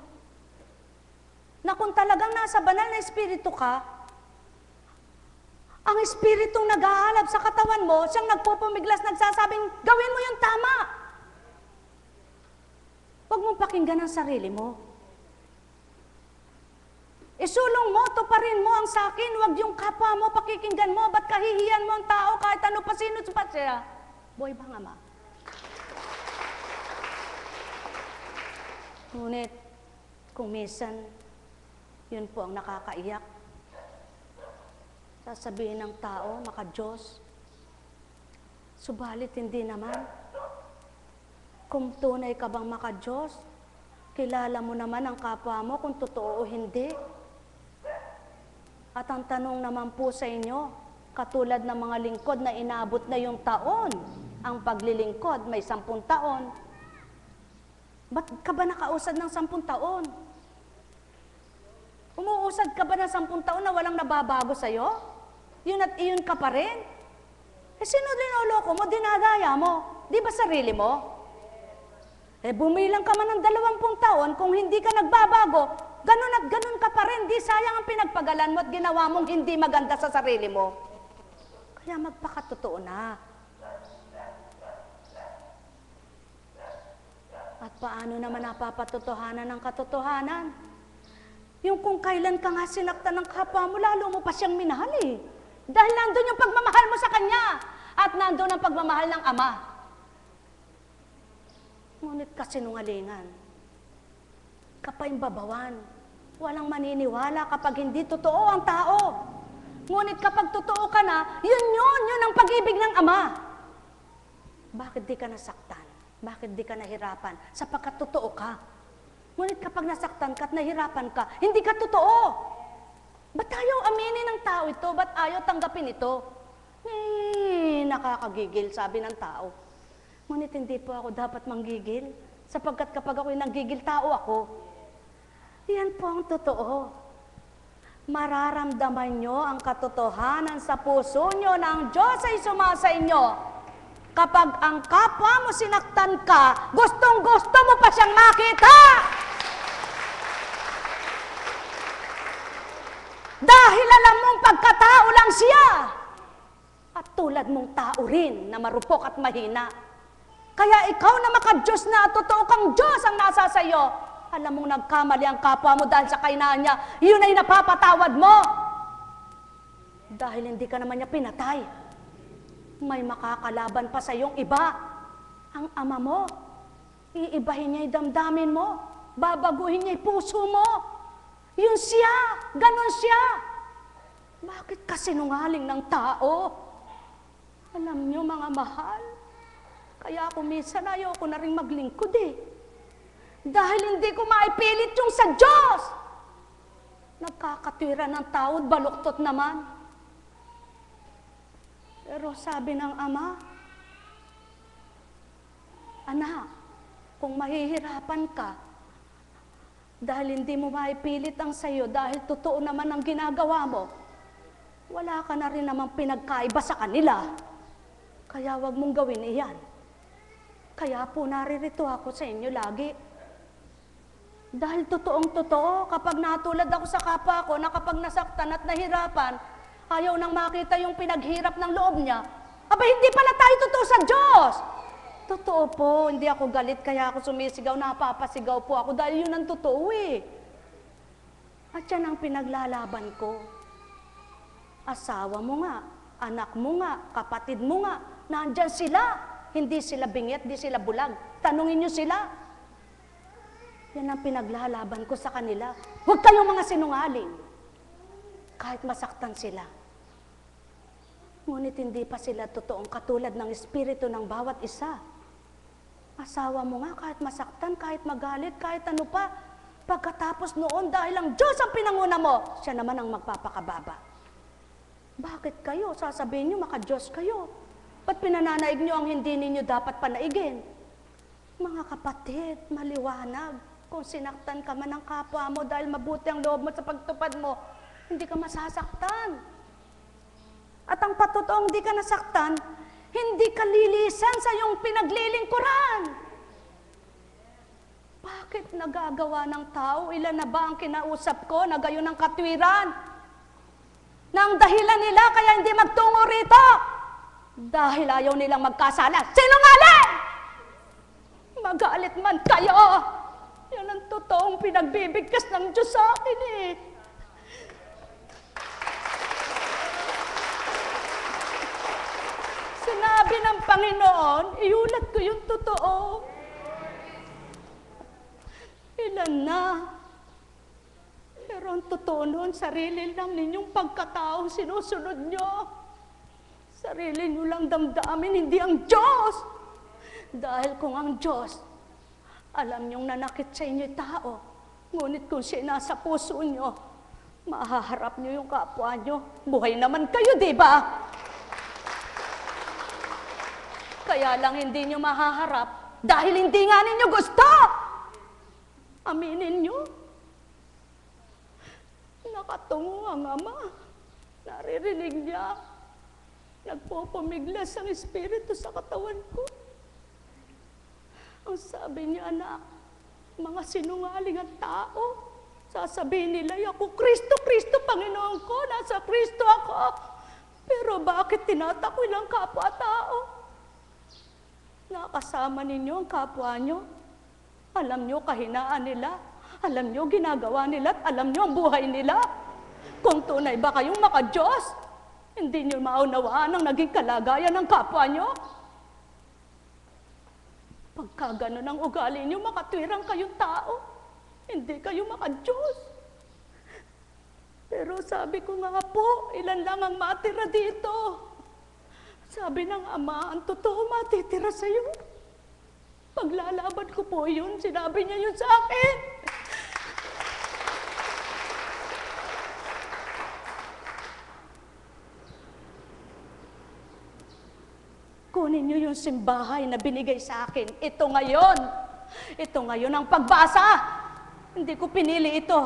Na kung talagang nasa banal na espiritu ka, ang espiritong nag-aalab sa katawan mo, siyang nagpupumiglas, nagsasabing, gawin mo yung tama. Huwag mong pakinggan ang sarili mo. Isulong mo, tuparin mo ang sakin, wag yung kapwa mo, pakikinggan mo, ba't kahihiyan mo ang tao kahit ano pa sino pa siya? Boy bang ama? Ngunit, kung minsan, yun po ang nakakaiyak. Sasabihin ng tao, maka-Diyos, subalit hindi naman. Kung tunay ka bang maka-Diyos, kilala mo naman ang kapwa mo kung totoo o hindi. At ang tanong naman po sa inyo, katulad ng mga lingkod na inabot na yung taon, ang paglilingkod may 10 taon. Ba't ka ba nakausad ng 10 taon? Umuusad ka ba ng 10 taon na walang nababago sa'yo? Yun at iyon ka pa rin? Eh sino linuloko mo, dinadaya mo? Di ba sarili mo? Eh bumilang ka man ng 20 taon, kung hindi ka nagbabago, ganun at ganun ka pa rin, di sayang ang pinagpagalan mo at ginawa mong hindi maganda sa sarili mo. Kaya magpakatotoo na. At paano naman napapatotohanan ng katotohanan? Yung kung kailan ka nga sinaktan ng kapwa mo, lalo mo pa siyang minahal eh. Dahil nandun yung pagmamahal mo sa kanya at nandun ang pagmamahal ng ama. Ngunit kasinungalingan, kapaimbabawan, walang maniniwala kapag hindi totoo ang tao. Ngunit kapag totoo ka na, yun ang pag-ibig ng ama. Bakit di ka nasaktan? Bakit di ka nahirapan? Sapagkat totoo ka. Ngunit kapag nasaktan ka at nahirapan ka, hindi ka totoo. Ba't ayaw aminin ng tao ito? Ba't ayaw tanggapin ito? Nakakagigil, sabi ng tao. Ngunit hindi po ako dapat manggigil, sapagkat kapag ako'y nanggigil, tao ako. Yan po ang totoo. Mararamdaman nyo ang katotohanan sa puso nyo na ang Diyos ay sumasa inyo. Kapag ang kapwa mo sinaktan ka, gustong-gusto mo pa siyang makita. Dahil alam mong pagkatao lang siya. At tulad mong tao rin na marupok at mahina. Kaya ikaw na maka-Diyos na totoo kang Diyos ang nasa sayo, alam mong nagkamali ang kapwa mo dahil sa kahinaan niya, yun ay napapatawad mo. Dahil hindi ka naman niya pinatay. May makakalaban pa sa iyong iba. Ang ama mo, iibahin niya yung damdamin mo, babaguhin niya yung puso mo. Yun siya, ganon siya. Bakit ka sinungaling ng tao? Alam niyo mga mahal, kaya ako minsan ayoko na rin maglingkod eh. Dahil hindi ko maipilit yung sa Diyos. Nagkakatwira ng tao, baluktot naman. Pero sabi ng ama, anak, kung mahihirapan ka, dahil hindi mo maipilit ang sayo, dahil totoo naman ang ginagawa mo, wala ka na rin namang pinagkaiba sa kanila. Kaya wag mong gawin iyan. Kaya po naririto ako sa inyo lagi. Dahil totoong totoo, kapag natulad ako sa kapwa ko, na kapag nasaktan at nahirapan, ayaw nang makita yung pinaghirap ng loob niya, aba hindi pala tayo totoo sa Diyos. Totoo po, hindi ako galit, kaya ako sumisigaw, napapasigaw po ako, dahil yun ang totoo eh. At yan ang pinaglalaban ko. Asawa mo nga, anak mo nga, kapatid mo nga, nandyan sila. Hindi sila bingit, hindi sila bulag. Tanungin nyo sila. Yan ang pinaglalaban ko sa kanila. Huwag kayong mga sinungaling. Kahit masaktan sila. Ngunit hindi pa sila totoong katulad ng espiritu ng bawat isa. Asawa mo nga, kahit masaktan, kahit magalit, kahit ano pa, pagkatapos noon, dahil ang Diyos ang pinanguna mo, siya naman ang magpapakababa. Bakit kayo? Sasabihin nyo, maka-Diyos kayo. Ba't pinananaig nyo ang hindi ninyo dapat panaigin? Mga kapatid, maliwanag. Kung sinaktan ka man ng kapwa mo dahil mabuti ang loob mo sa pagtupad mo, hindi ka masasaktan. At ang patotoong hindi ka nasaktan, hindi ka lilisan sa iyong pinaglilingkuran. Bakit nagagawa ng tao? Ilan na ba ang kinausap ko na gayon ng katwiran? Na ang dahilan nila kaya hindi magtungo rito? Dahil ayaw nilang magkasala. Sinungaling! Magalit man kayo. Yan ang totoong pinagbibigkas ng Diyos sa akin eh. sinabi ng Panginoon, iulat ko yung totoo. Ilan na. Pero ang totoo noon, sarili lang ninyong pagkatao sinusunod nyo. Sarili nyo lang damdamin, hindi ang Diyos. Dahil kung ang Diyos, alam nyong nanakit sa inyo tao, ngunit kung siya nasa puso nyo, mahaharap nyo yung kapwa nyo. Buhay naman kayo, di ba? Kaya lang hindi nyo mahaharap dahil hindi nga ninyo gusto. Aminin nyo. Nakatungo ang Ama. Naririnig niya. Nagpupumiglas ang Espiritu sa katawan ko. Ang sabi niya, anak, mga sinungaling ang tao. Sasabihin nila, ako, Kristo, Kristo, Panginoon ko, nasa Kristo ako. Pero bakit tinatakil ang kapwa-tao? Nakasama ninyo ang kapwa nyo. Alam nyo kahinaan nila. Alam nyo ginagawa nila at alam nyo ang buhay nila. Kung tunay ba kayong maka-Diyos, hindi nyo maunawaan ang naging kalagayan ng kapwa nyo. Pagka ganun ang ugali nyo, makatwirang kayong tao. Hindi kayo maka-Diyos. Pero sabi ko nga po, ilan lang ang matira dito. Sabi ng Ama, ang totoo matitira sa'yo. Paglalaban ko po yun, sinabi niya yun sa akin. Kunin niyo yung simbahay na binigay sa akin. Ito ngayon. Ito ngayon ang pagbasa. Hindi ko pinili ito.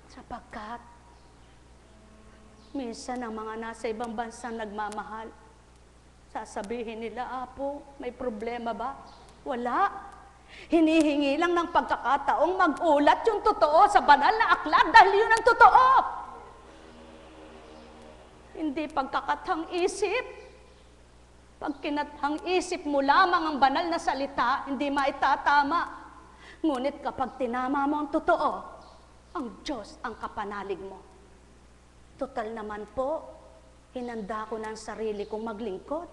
Sapagkat minsan ang mga nasa ibang bansa nagmamahal. Sasabihin nila, Apo, may problema ba? Wala. Hinihingi lang ng pagkakataong mag-ulat yung totoo sa banal na aklat dahil yun ang totoo. Hindi pagkakathang isip. Pag kinathang isip mo lamang ang banal na salita, hindi maitatama. Ngunit kapag tinama mo ang totoo, ang Diyos ang kapanalig mo. Total naman po, hinanda ko na ang sarili kong maglingkod.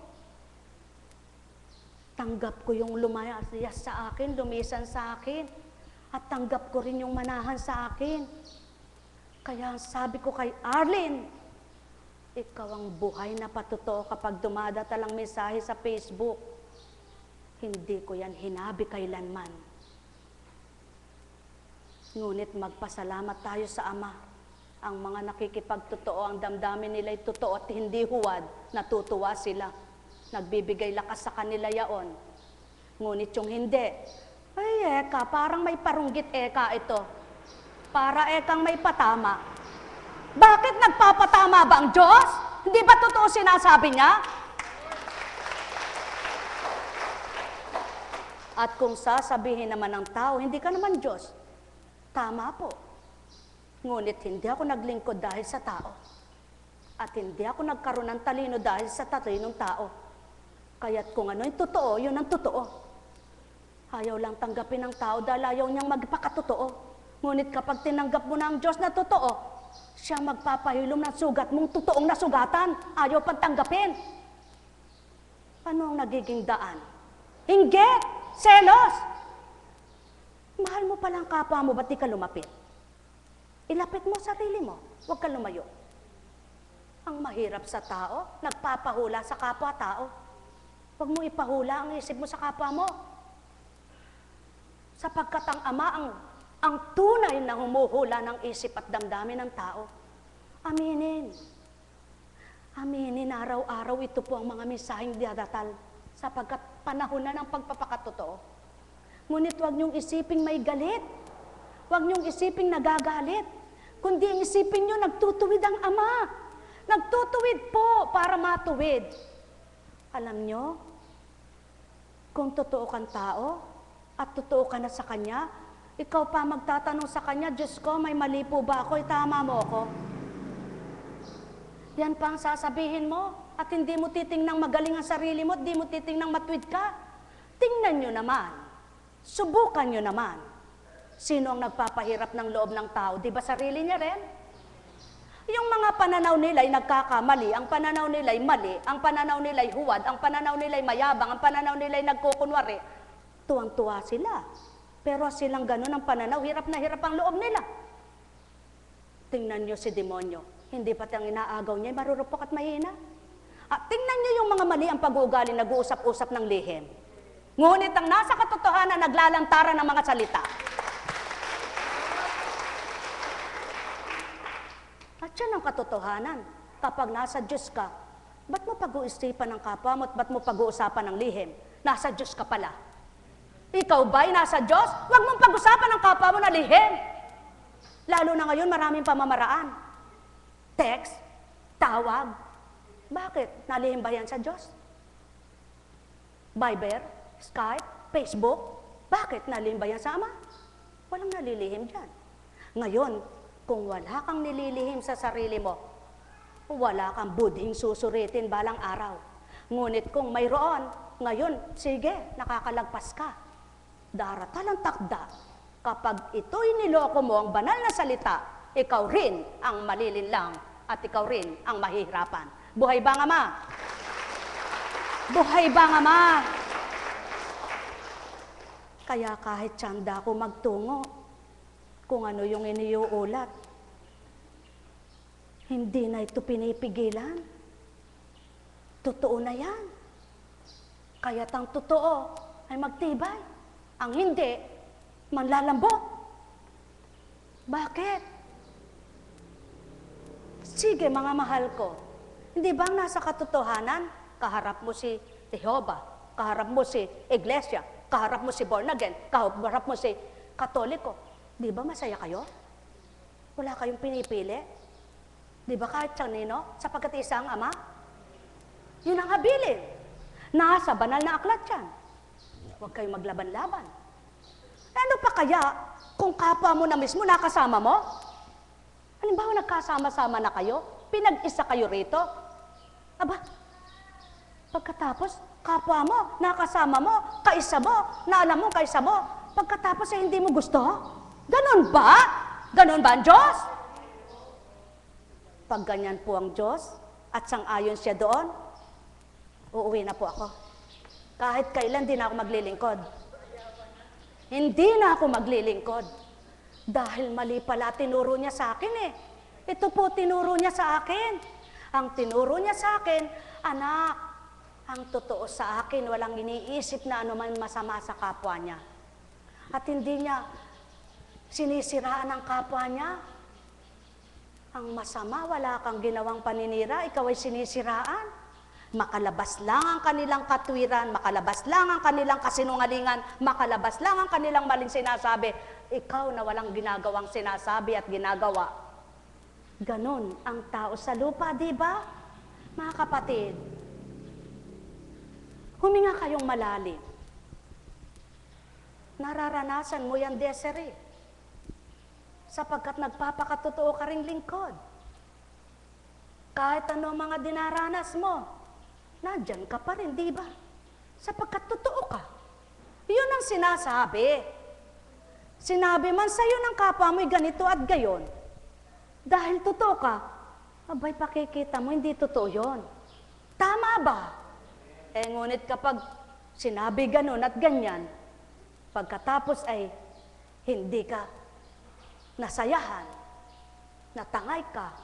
Tanggap ko yung lumayas sa akin, lumisan sa akin, at tanggap ko rin yung manahan sa akin. Kaya sabi ko kay Arlene, ikaw ang buhay na patotoo kapag dumadatal ang mensahe sa Facebook. Hindi ko yan hinabi kailanman. Ngunit magpasalamat tayo sa Ama. Ang mga nakikipagtotoo, ang damdamin nila'y totoo at hindi huwad, natutuwa sila. Nagbibigay lakas sa kanila yaon. Ngunit yung hindi, ay eka, parang may parunggit eka ito. Para ekang may patama. Bakit nagpapatama ba ang Diyos? Hindi ba totoo sinasabi niya? At kung sasabihin naman ng tao, hindi ka naman Diyos. Tama po. Ngunit hindi ako naglingkod dahil sa tao. At hindi ako nagkaroon ng talino dahil sa talinong tao. Kaya't kung ano yung totoo, yun ang totoo. Ayaw lang tanggapin ng tao dahil ayaw niyang magpakatotoo. Ngunit kapag tinanggap mo na ang Diyos na totoo, siya magpapahilom ng sugat mong totoong nasugatan. Ayaw pagtanggapin. Ano ang nagiging daan? Inggit! Selos! Mahal mo palang kapwa mo, ba't di ka lumapit? Ilapit mo sarili mo, huwag ka lumayo. Ang mahirap sa tao, nagpapahula sa kapwa-tao. Huwag mo ipahula ang isip mo sa kapwa mo. Sapagkat ang Ama ang tunay na humuhula ng isip at damdamin ng tao. Aminin. Aminin, araw-araw ito po ang mga mensaheng dadatal sapagkat panahon na ng pagpapakatotoo. Ngunit huwag niyong isiping may galit. Huwag niyong isiping nagagalit. Kundi ang isipin niyo, nagtutuwid ang Ama. Nagtutuwid po para matuwid. Alam niyo, kung totoo kang tao at totoo ka na sa Kanya, ikaw pa magtatanong sa Kanya, Diyos ko, may mali po ba ako? Itama mo ako. Yan pa ang sasabihin mo at hindi mo titingnang magaling ang sarili mo at hindi mo titingnang matwid ka. Tingnan nyo naman. Subukan nyo naman. Sino ang nagpapahirap ng loob ng tao? Di ba sarili niya rin? Yung mga pananaw nila ay nagkakamali, ang pananaw nila ay mali, ang pananaw nila ay huwad, ang pananaw nila ay mayabang, ang pananaw nila ay nagkukunwari. Tuwang-tuwa sila. Pero silang ganun ang pananaw, hirap na hirap ang loob nila. Tingnan nyo si demonyo. Hindi pati ang inaagaw niya, marurupok at mahina. At tingnan nyo yung mga mali ang pag-uugali, nag-uusap-usap ng lihim. Ngunit ang nasa katotohanan, naglalantaran ng mga salita. At yan ang katotohanan. Kapag nasa Diyos ka, ba't mo pag-uusipan ng kapwa mo at ba't mo pag-uusapan ng lihim? Nasa Diyos ka pala. Ikaw ba'y nasa Diyos? Huwag mong pag-usapan ng kapwa mo na lihim. Lalo na ngayon, maraming pamamaraan. Text, tawag. Bakit? Nalihim ba yan sa Diyos? Viber, Skype, Facebook. Bakit? Nalihim ba yan sa Ama? Walang nalilihim dyan. Ngayon, kung wala kang nililihim sa sarili mo, wala kang budhing susuritin balang araw. Ngunit kung mayroon, ngayon, sige, nakakalagpas ka. Daratalang takda. Kapag ito'y niloko mo ang banal na salita, ikaw rin ang malilinlang at ikaw rin ang mahihirapan. Buhay ba ang Ama? Buhay ba ang Ama? Kaya kahit tsanda ko magtungo, kung ano yung iniuulat, hindi na ito pinipigilan. Totoo na yan. Kaya't ang totoo ay magtibay. Ang hindi, manlalambot. Bakit? Sige mga mahal ko, hindi bang nasa katotohanan, kaharap mo si Jehovah, kaharap mo si Iglesia, kaharap mo si born again, kaharap mo si Katoliko. Di ba masaya kayo? Wala kayong pinipili? Di ba kahit kanino, sapagkat isa ang Ama? Yun ang habilin. Nasa banal na aklat yan. Huwag kayong maglaban-laban. Ano pa kaya kung kapwa mo na mismo nakasama mo? Halimbawa nagkasama-sama na kayo, pinag-isa kayo rito. Aba, pagkatapos kapwa mo, nakasama mo, kaisa mo, na alam mo kaisa mo, pagkatapos ay hindi mo gusto? Ganon ba? Ganon ba ang Diyos? Pag ganyan po ang Diyos at sang-ayon siya doon, uuwi na po ako. Kahit kailan di na ako maglilingkod. Hindi na ako maglilingkod. Dahil mali pala tinuro niya sa akin eh. Ito po tinuro niya sa akin. Ang tinuro niya sa akin, anak, ang totoo sa akin, walang iniisip na anuman masama sa kapwa niya. At hindi niya sinisiraan ang kapwa niya. Ang masama, wala kang ginawang paninira, ikaw ay sinisiraan. Makalabas lang ang kanilang katwiran, makalabas lang ang kanilang kasinungalingan, makalabas lang ang kanilang maling sinasabi. Ikaw na walang ginagawang sinasabi at ginagawa. Ganon ang tao sa lupa, di ba? Mga kapatid, huminga kayong malalim. Nararanasan mo yan, Desiree, sapagkat nagpapakatotoo ka ring lingkod. Kahit ano mga dinaranas mo, nandyan ka pa rin, di ba? Sapagkat totoo ka. Yun ang sinasabi. Sinabi man sa'yo ng kapwa mo'y ganito at gayon. Dahil totoo ka, abay pakikita mo, hindi totoo yun. Tama ba? Ngunit kapag sinabi ganon at ganyan, pagkatapos ay hindi ka nasayahan, natangay ka,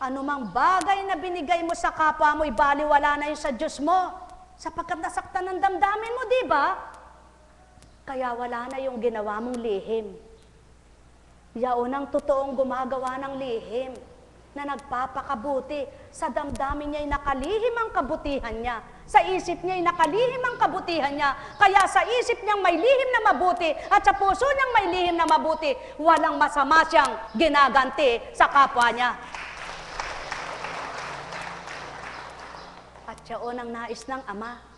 anumang bagay na binigay mo sa kapwa mo'y baliwala na yun sa Diyos mo, sapagkat nasaktan ng damdamin mo, di ba? Kaya wala na yung ginawa mong lihim. Yaon ang totoong gumagawa ng lihim, na nagpapakabuti. Sa damdamin niya'y nakalihim ang kabutihan niya. Sa isip niya'y nakalihim ang kabutihan niya. Kaya sa isip niyang may lihim na mabuti at sa puso niyang may lihim na mabuti, walang masama siyang ginaganti sa kapwa niya. At yaon ang nais ng Ama.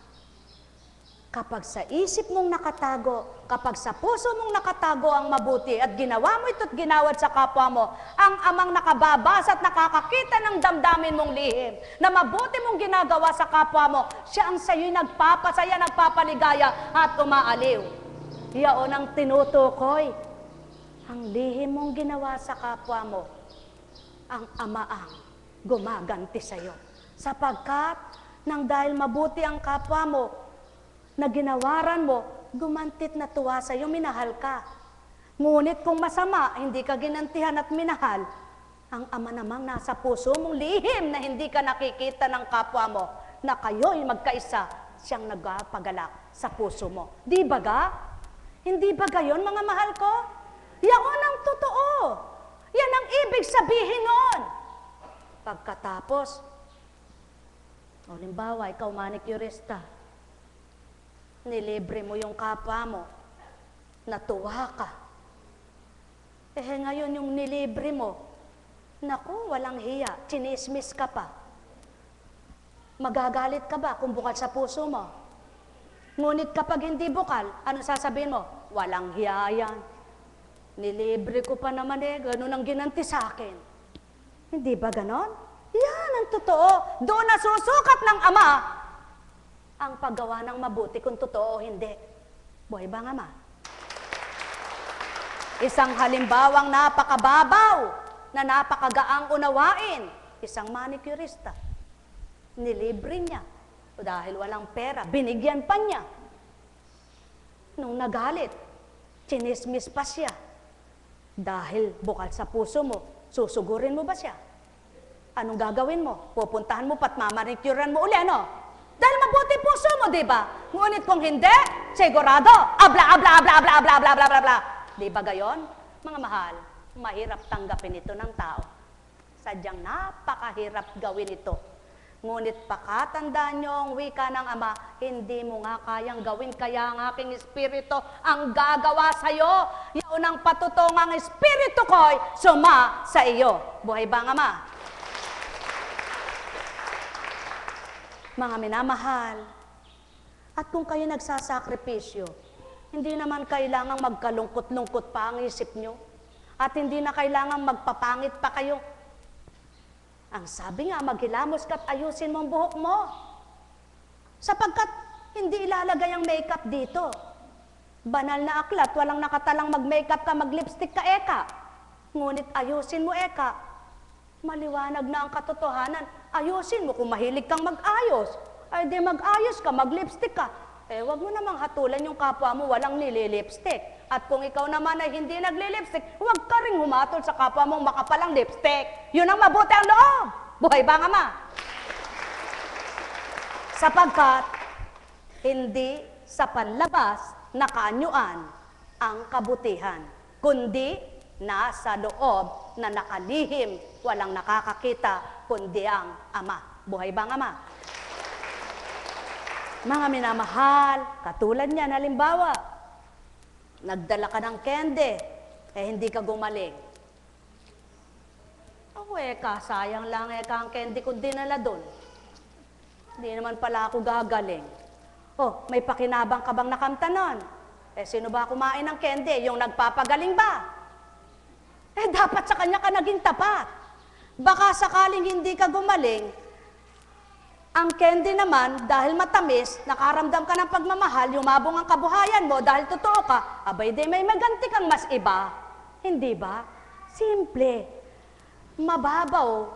Kapag sa isip mong nakatago, kapag sa puso mong nakatago ang mabuti at ginawa mo ito't ginawad sa kapwa mo, ang Amang nakababasa at nakakakita ng damdamin mong lihim, na mabuti mong ginagawa sa kapwa mo, siya ang sa'yo'y nagpapasaya, nagpapaligaya at umaaliw. Yaon ang tinutukoy. Ang lihim mong ginawa sa kapwa mo ang Ama ang gumaganti sa'yo. Sapagkat, nang dahil mabuti ang kapwa mo, na ginawaran mo, gumantit na tuwa sa'yo, minahal ka. Ngunit kung masama, hindi ka ginantihan at minahal, ang Ama namang nasa puso mong lihim na hindi ka nakikita ng kapwa mo, na kayo'y magkaisa, siyang nagpagalak sa puso mo. Di ba ga? Hindi ba gayon, mga mahal ko? Yaon ang totoo. Yan ang ibig sabihin nun. Pagkatapos, halimbawa, ikaw manicurista, nilibre mo yung kapwa mo, natuwa ka. Ngayon yung nilibre mo, naku, walang hiya, chinismis ka pa. Magagalit ka ba kung bukal sa puso mo? Ngunit kapag hindi bukal, ano sasabihin mo? Walang hiya yan. Nilibre ko pa naman ganun ang ginanti sa akin. Hindi ba ganon? Yan ang totoo. Doon nasusukat ng Ama ang paggawa ng mabuti kung totoo o hindi. Buhay ba nga, Ama? Isang halimbawang napakababaw na napakagaang unawain, isang manicurista. Nilibre niya. Dahil walang pera, binigyan pa niya. Nung nagalit, chinismis pa siya. Dahil bukal sa puso mo, susugurin mo ba siya? Anong gagawin mo? Pupuntahan mo pat mamanicurean mo uli, ano? Dahil mabuti puso mo, di ba? Ngunit kung hindi, sigurado, abla, abla, abla, abla, abla, abla, abla, abla, abla. Di ba gayon? Mga mahal, mahirap tanggapin ito ng tao. Sadyang napakahirap gawin ito. Ngunit pakatandaan nyo ang wika ng Ama, hindi mo nga kayang gawin, kaya ang aking Espiritu ang gagawa sa'yo. Yaon ang patutong ang Espiritu ko'y suma sa iyo. Buhay ba ang Ama? Mga minamahal, at kung kayo nagsasakripisyo, hindi naman kailangang magkalungkot-lungkot pa ang isip nyo, at hindi na kailangang magpapangit pa kayo. Ang sabi nga, maghilamos ka't ayusin mo ang buhok mo. Sapagkat hindi ilalagay ang makeup dito. Banal na aklat, walang nakatalang mag-makeup ka, mag-lipstick ka, eka. Ngunit ayusin mo, eka. Maliwanag na ang katotohanan. Ayusin mo kung mahilig kang mag-ayos. Ay di mag-ayos ka, mag-lipstick ka. Wag mo namang hatulan yung kapwa mo walang nililipstick. At kung ikaw naman ay hindi nagli-lipstick, huwag ka ring humatol sa kapwa mong makapalang lipstick. Yun ang mabuti ang loob. Buhay ba nga, Ma? Sapagkat, hindi sa panlabas na kaanyuan ang kabutihan, kundi nasa loob na nakalihim, walang nakakakita, kundi ang Ama. Buhay ba nga, Ma? Mga minamahal, katulad niyan, halimbawa, nagdala ka ng kende, hindi ka gumaling. Sayang lang ang kende ko dinala doon. Hindi naman pala ako gagaling. May pakinabang ka bang nakamta nun? Sino ba kumain ng kende? Yung nagpapagaling ba? Dapat sa kanya ka naging tapat. Baka sakaling hindi ka gumaling, ang candy naman, dahil matamis, nakaramdam ka ng pagmamahal, yumabong ang kabuhayan mo dahil totoo ka, abay di may maganti kang mas iba. Hindi ba? Simple. Mababaw,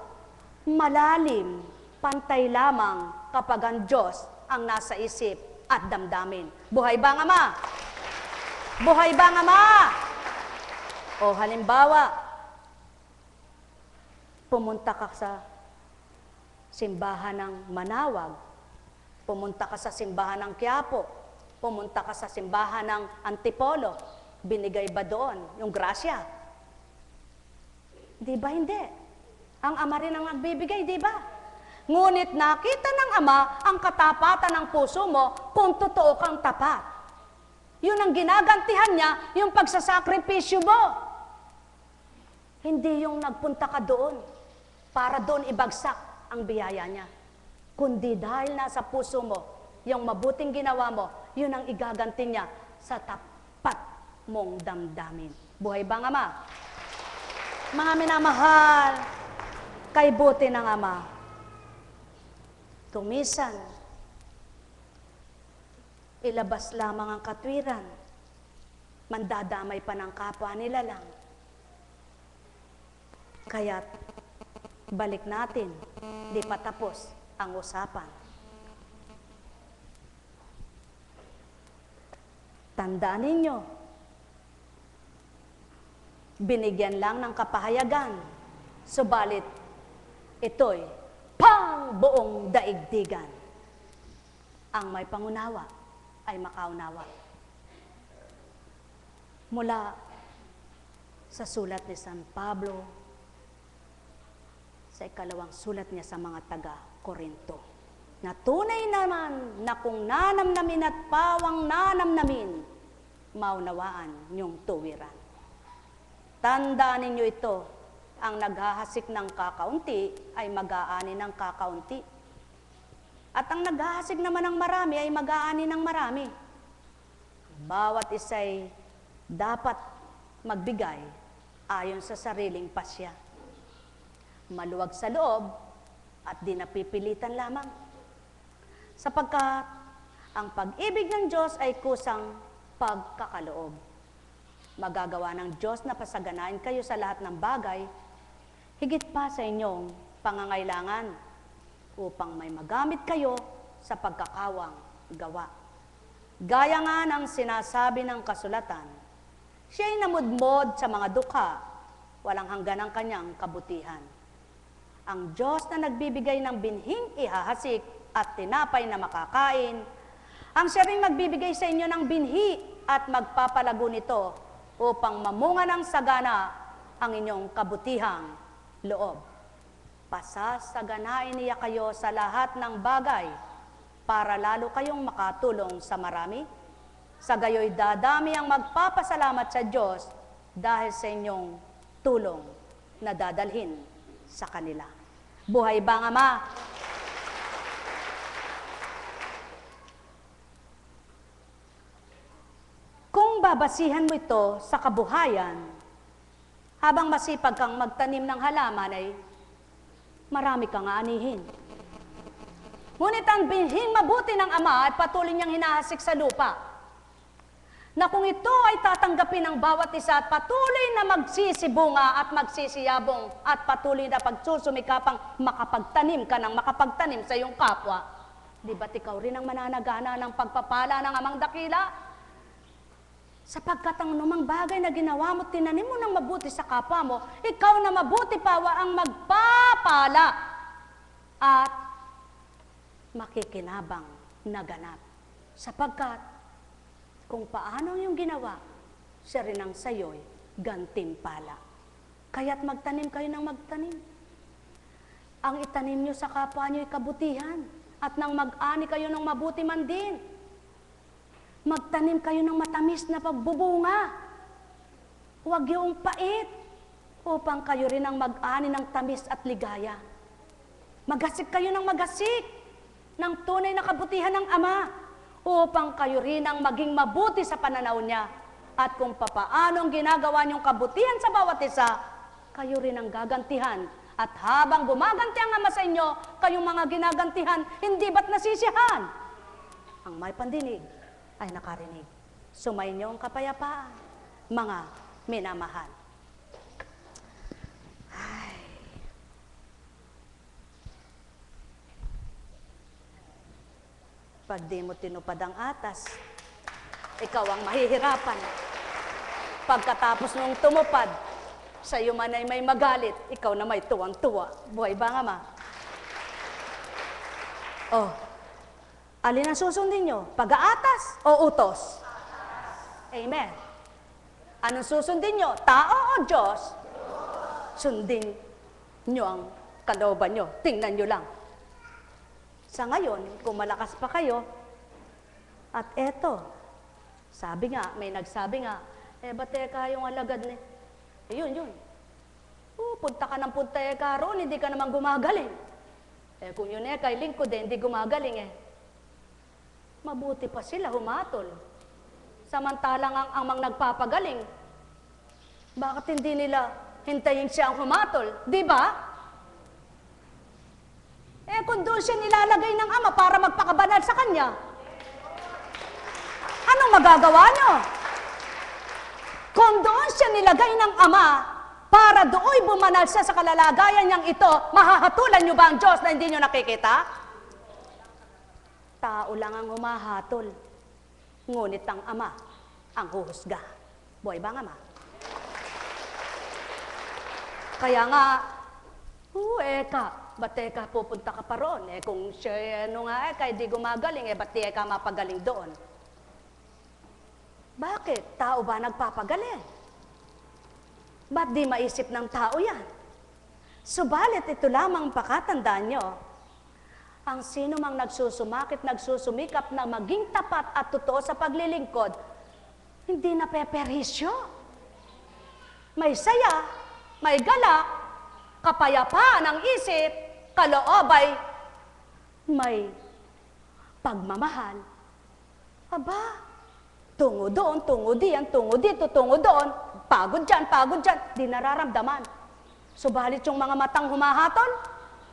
malalim, pantay lamang kapag ang Diyos ang nasa isip at damdamin. Buhay ba nga, Ma? Buhay ba nga, Ma? Halimbawa, pumunta ka sa simbahan ng Manawag, pumunta ka sa simbahan ng Quiapo, pumunta ka sa simbahan ng Antipolo, binigay ba doon yung grasya? Di ba hindi? Ang Ama rin ang nagbibigay, di ba? Ngunit nakita ng Ama ang katapatan ng puso mo kung totoo kang tapat. Yun ang ginagantihan niya, yung pagsasakripisyo mo. Hindi yung nagpunta ka doon para doon ibagsak ang biyaya niya. Kundi dahil nasa puso mo, yung mabuting ginawa mo, yun ang igaganti niya sa tapat mong damdamin. Buhay ba nga, Ma? Mga minamahal, kay buti ng Ama, tumisan, ilabas lamang ang katwiran, mandadamay pa ng kapwa nila lang. Kaya't Balik natin, di pa tapos ang usapan. Tandaan ninyo, binigyan lang ng kapahayagan, subalit ito'y pang buong daigdigan. Ang may pangunawa ay makaunawa. Mula sa sulat ni San Pablo, sa ikalawang sulat niya sa mga taga-Korinto, na tunay naman na kung nanamnamin at pawang nanamnamin, maunawaan niyong tuwiran. Tandaan ninyo ito, ang naghahasik ng kakaunti ay mag-aani ng kakaunti. At ang naghahasik naman ng marami ay mag-aani ng marami. Bawat isa'y dapat magbigay ayon sa sariling pasya. Maluwag sa loob at di napipilitan lamang. Sapagkat ang pag-ibig ng Diyos ay kusang pagkakaloob. Magagawa ng Diyos na pasaganain kayo sa lahat ng bagay, higit pa sa inyong pangangailangan, upang may magamit kayo sa pagkakawang gawa. Gaya nga ng sinasabi ng kasulatan, siya'y namudmod sa mga dukha, walang hanggan ang kanyang kabutihan. Ang Diyos na nagbibigay ng binhing ihahasik at tinapay na makakain, ang siya ring magbibigay sa inyo ng binhi at magpapalago nito upang mamunga ng sagana ang inyong kabutihang loob. Pasasaganain niya kayo sa lahat ng bagay para lalo kayong makatulong sa marami. Sa gayoy dadami ang magpapasalamat sa Diyos dahil sa inyong tulong na dadalhin sa kanila. Buhay ba ang Ama? Kung babasihan mo ito sa kabuhayan, habang masipag kang magtanim ng halaman ay marami kang aanihin. Ngunit ang binhing mabuti ng Ama at patuloy niyang hinahasik sa lupa, na kung ito ay tatanggapin ng bawat isa at patuloy na magsisibunga at magsisiyabong at patuloy na pagsusumikapang makapagtanim ka ng makapagtanim sa iyong kapwa, di ba't ikaw rin ang mananagana ng pagpapala ng Amang dakila? Sapagkat ang anumang bagay na ginawa mo, tinanim mo ng mabuti sa kapwa mo, ikaw na mabuti pawa ang magpapala at makikinabang na ganap. Sapagkat kung paano yung ginawa, siya rin ang sayo'y gantimpala. Kaya't magtanim kayo ng magtanim. Ang itanim nyo sa kapwa nyo'y kabutihan at nang mag-ani kayo ng mabuti man din. Magtanim kayo ng matamis na pagbubunga. Huwag yung pait, upang kayo rin ang mag-ani ng tamis at ligaya. Magasik kayo ng magasik ng tunay na kabutihan ng Ama, upang kayo rin ang maging mabuti sa pananaw niya. At kung papaano ang ginagawa niyong kabutihan sa bawat isa, kayo rin ang gagantihan. At habang gumaganti ang Ama sa inyo, kayong mga ginagantihan, hindi ba't nasisiyahan? Ang may pandinig ay nakarinig. Sumainyo ang kapayapaan, mga minamahal. Ay. Pag di mo tinupad ang atas, ikaw ang mahihirapan. Pagkatapos nung tumupad, sa iyo man ay may magalit, ikaw na may tuwang-tuwa. Buhay ba nga, Ma? Oh, alin ang susundin nyo? Pag-aatas o utos? Amen. Anong susundin nyo? Tao o Diyos? Sundin nyo ang kalooban nyo. Tingnan nyo lang. Sa ngayon, kung malakas pa kayo, at eto, sabi nga, may nagsabi nga, ba't kayong alagad ni? Yun. Punta ka ng punta roon, hindi ka naman gumagaling. Kung yun kay lingkod hindi gumagaling Mabuti pa sila humatol. Samantalang ang amang nagpapagaling, bakit hindi nila hintayin siya ang humatol? Di ba? Kung doon siya nilalagay ng Ama para magpakabanal sa kanya, anong magagawa nyo? Kung doon siya nilagay ng Ama para dooy bumanal siya sa kalalagayan niyang ito, mahahatulan niyo ba ang Diyos na hindi niyo nakikita? Tao lang ang humahatol, ngunit ang Ama ang huhusga. Buhay ba ang Ama? Kaya nga, ba't ka pupunta ka pa roon? Kung siya, kaya di gumagaling, ba't di ka mapagaling doon? Bakit? Tao ba nagpapagaling? Ba't di maisip ng tao yan? Subalit ito lamang pakatandaan nyo, ang sino mang nagsusumakit, nagsusumikap na maging tapat at totoo sa paglilingkod, hindi na peperhisyo. May saya, may galak, kapayapaan ng isip, kaloob ay may pagmamahal. Aba, tungo doon, tungo diyan, tungo dito, tungo doon, pagod dyan, di nararamdaman. Subalit yung mga matang humahatol,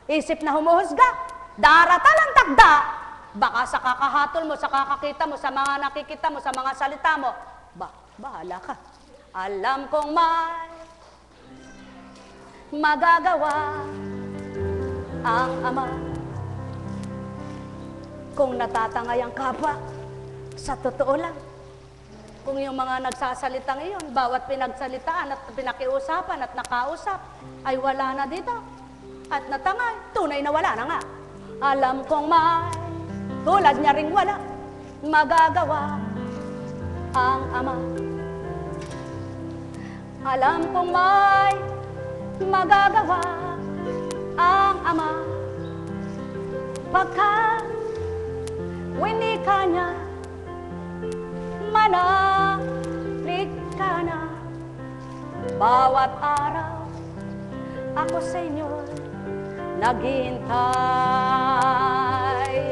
isip na humuhusga, daratan ang takda, baka sa kakahatol mo, sa kakakita mo, sa mga nakikita mo, sa mga salita mo, bahala ka. Alam kong may magagawa ang Ama. Kung natatangay ang kapwa, sa totoo lang, kung yung mga nagsasalitang iyon, bawat pinagsalitaan at pinakiusapan at nakausap, ay wala na dito. At natangay, tunay na wala na nga. Alam kong may, tulad niya ring wala, magagawa ang Ama. Alam kong may magagawa ang Ama. Pagka winika niya, manahalik ka na. Bawat araw ako sa inyo naghihintay.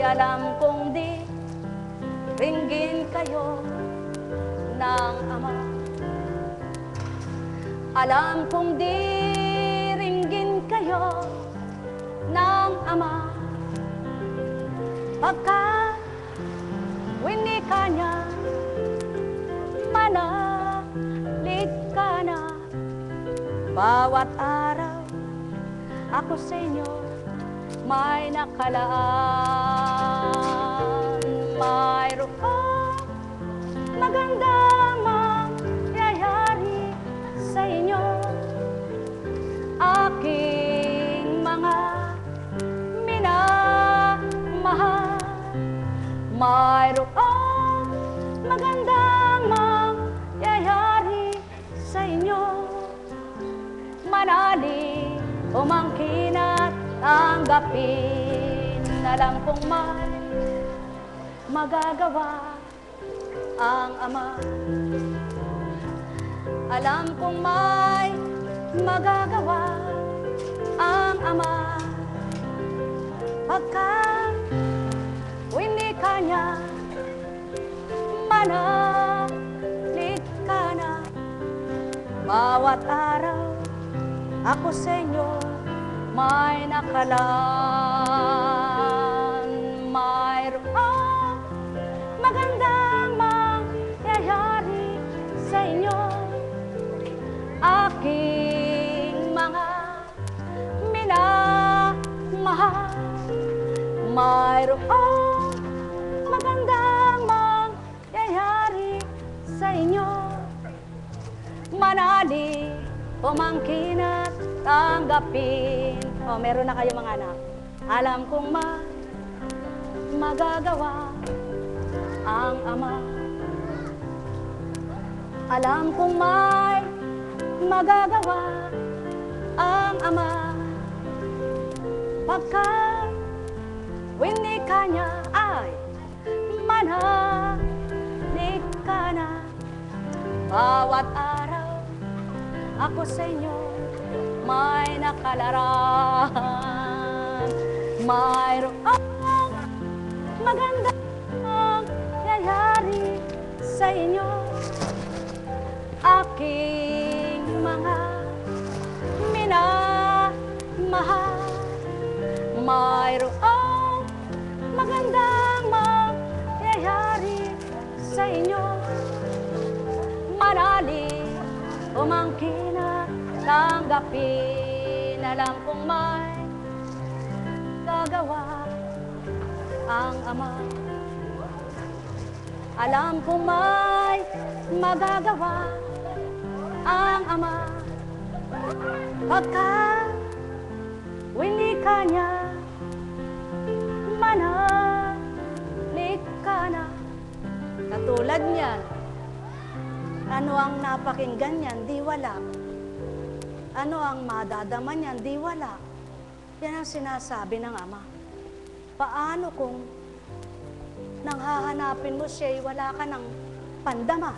Alam kong di ringgin kayo ng Ama. Alam kong di ringgin kayo ng Ama. Pagka winika niya, manahalik ka na. Bawat araw ako sa inyo may nakalaan. Mayroong magandang mangyayari sa inyo, aking mga minamahal. Mayroong magandang mangyayari sa inyo, manali, umangkin at tanggapin. Alam kong may magagawa ang Ama. Alam kong may magagawa ang Ama. Pagka winika niya, manahalik ka na. Bawat araw ako sa inyo may nakalaan. Mayroong magandang mangyayari sa inyo, aking mga minamahal. Mayroong magandang mangyayari sa inyo, manali, umangkin at tanggapin. Meron na kayo mga anak. Alam kong magagawa ang Ama. Alam kong may magagawa ang Ama. Pagka winika niya ay manahalik ka na. Bawat araw ako sa inyo may nakalaraan. Mayroong magandang mangyayari sa inyo, aking mga minamahal. Mayroong magandang mangyayari sa inyo, manali, umangkin at tanggapin. tanggapin, alam kong may gagawa ang Ama. Alam kong may magagawa ang Ama. Pagka winika niya, manalik ka na. Katulad niyan, ano ang napakinggan niyan? Di wala. Ano ang madadama niyan? Di wala. Yan ang sinasabi ng Ama. Paano kung nang hahanapin mo siya, wala ka ng pandama?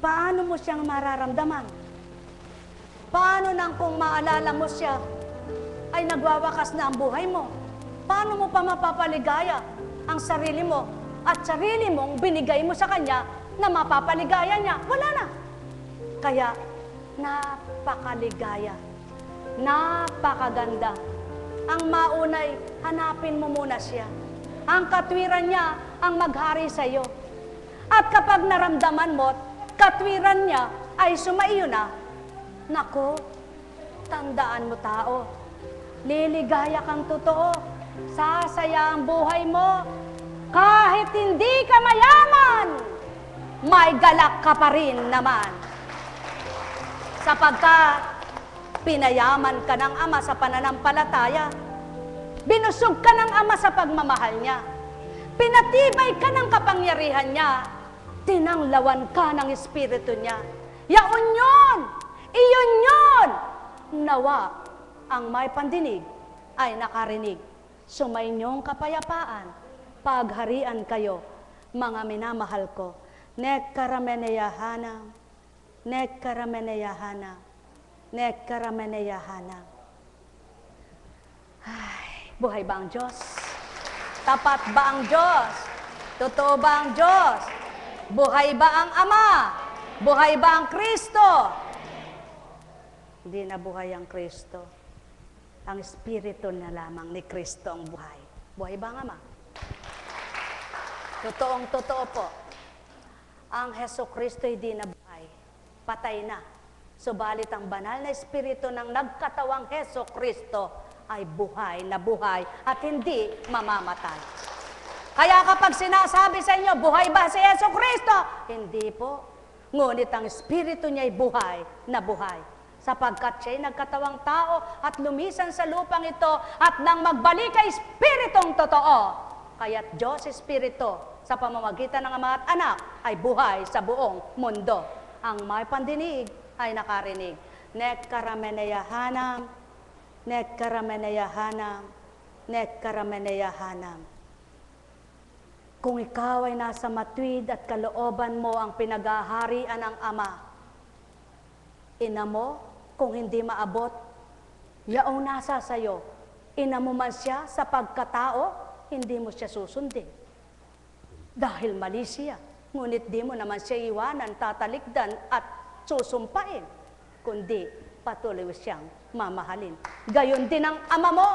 Paano mo siyang mararamdaman? Paano nang kung maalala mo siya, ay nagwawakas na ang buhay mo? Paano mo pa mapapaligaya ang sarili mo at sarili mong binigay mo sa Kanya na mapapaligaya niya? Wala na. Kaya, napakaligaya, napakaganda. Ang maunay, hanapin mo muna siya. Ang katwiran niya ang maghari sa iyo. At kapag naramdaman mo, katwiran niya ay sumaiyo na, nako, tandaan mo tao, liligaya kang totoo, sasaya ang buhay mo, kahit hindi ka mayaman, may galak ka pa rin naman. Sapagkat pinayaman ka ng Ama sa pananampalataya, binusog ka ng Ama sa pagmamahal niya, pinatibay ka ng kapangyarihan niya, tinanglawan ka ng Espiritu niya. Yaon yun! Iyon yun! Nawa ang may pandinig ay nakarinig. Sumainyong kapayapaan, pagharian kayo, mga minamahal ko. Nekkarameneyahanam, nekkarameneyahanam, nekkarameneyahanam. Ay, buhay ba ang Diyos? Tapat ba ang Diyos? Totoo ba ang Diyos? Buhay ba ang Ama? Buhay ba ang Kristo? Hindi na buhay ang Kristo. Ang Espiritu na lamang ni Kristo ang buhay. Buhay ba ang Ama? Totoong totoo po. Ang Heso Kristo hindi na buhay. Patay na. Subalit ang banal na Espiritu ng nagkatawang Heso Kristo ay buhay na buhay at hindi mamamatay. Kaya kapag sinasabi sa inyo, buhay ba si Heso Kristo? Hindi po. Ngunit ang Espiritu niya ay buhay na buhay. Sapagkat siya'y nagkatawang tao at lumisan sa lupang ito at nang magbalik kay Espiritong totoo. Kaya't Diyos Espiritu sa pamamagitan ng Ama at Anak ay buhay sa buong mundo. Ang may pandinig ay nakarinig. Nekkarameneyahanam, nekkarameneyahanam, nekkarameneyahanam. Kung ikaw ay nasa matuwid at kalooban mo ang pinaghaharian ng Ama, ina mo, kung hindi maabot, yaong nasa sayo, ina mo man siya sa pagkatao, hindi mo siya susundin. Dahil mali siya, ngunit di mo naman siya iwanan, tatalikdan at susumpain, kundi patuloy siyang mamahalin. Gayon din ang ama mo,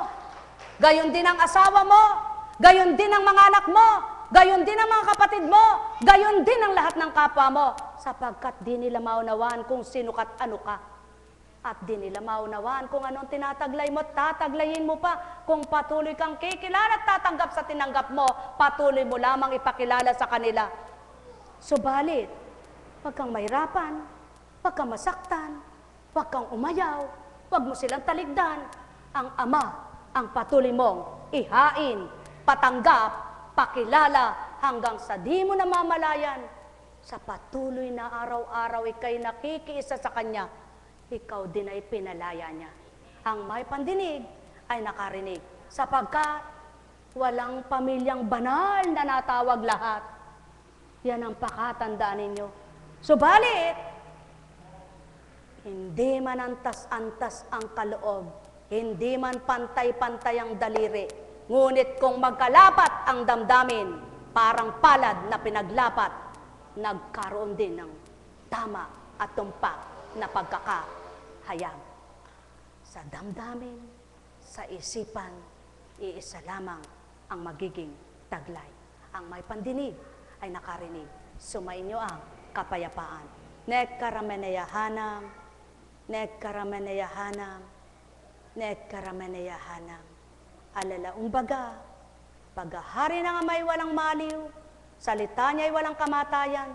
gayon din ang asawa mo, gayon din ang mga anak mo, gayon din ang mga kapatid mo, gayon din ang lahat ng kapwa mo, sapagkat di nila maunawaan kung sino ka't ano ka. At di nila maunawaan kung anong tinataglay mo, tataglayin mo pa. Kung patuloy kang kikilala at tatanggap sa tinanggap mo, patuloy mo lamang ipakilala sa kanila. Subalit, wag kang mahirapan, wag kang masaktan, wag kang umayaw, wag mo silang taligdan. Ang Ama ang patuloy mong ihain, patanggap, pakilala, hanggang sa di mo namamalayan. Sa patuloy na araw-araw ika'y nakikiisa sa Kanya, ikaw din ay pinalaya niya. Ang may pandinig ay nakarinig, sapagkat walang pamilyang banal na natawag lahat. Yan ang pakatandaan ninyo. Subalit, hindi man antas-antas ang kaloob, hindi man pantay-pantay ang daliri, ngunit kung magkalapat ang damdamin, parang palad na pinaglapat, nagkaroon din ng tama at tumpak na pagkakahayag. Sa damdamin, sa isipan, iisa lamang ang magiging taglay. Ang may pandinig ay nakarinig. Sumainyo ang kapayapaan. Nekkarameneyahanam, Nekkarameneyahanam, nekkarameneyahanam. Alala umbaga, paghahari ng amay walang maliw, salita niya'y walang kamatayan,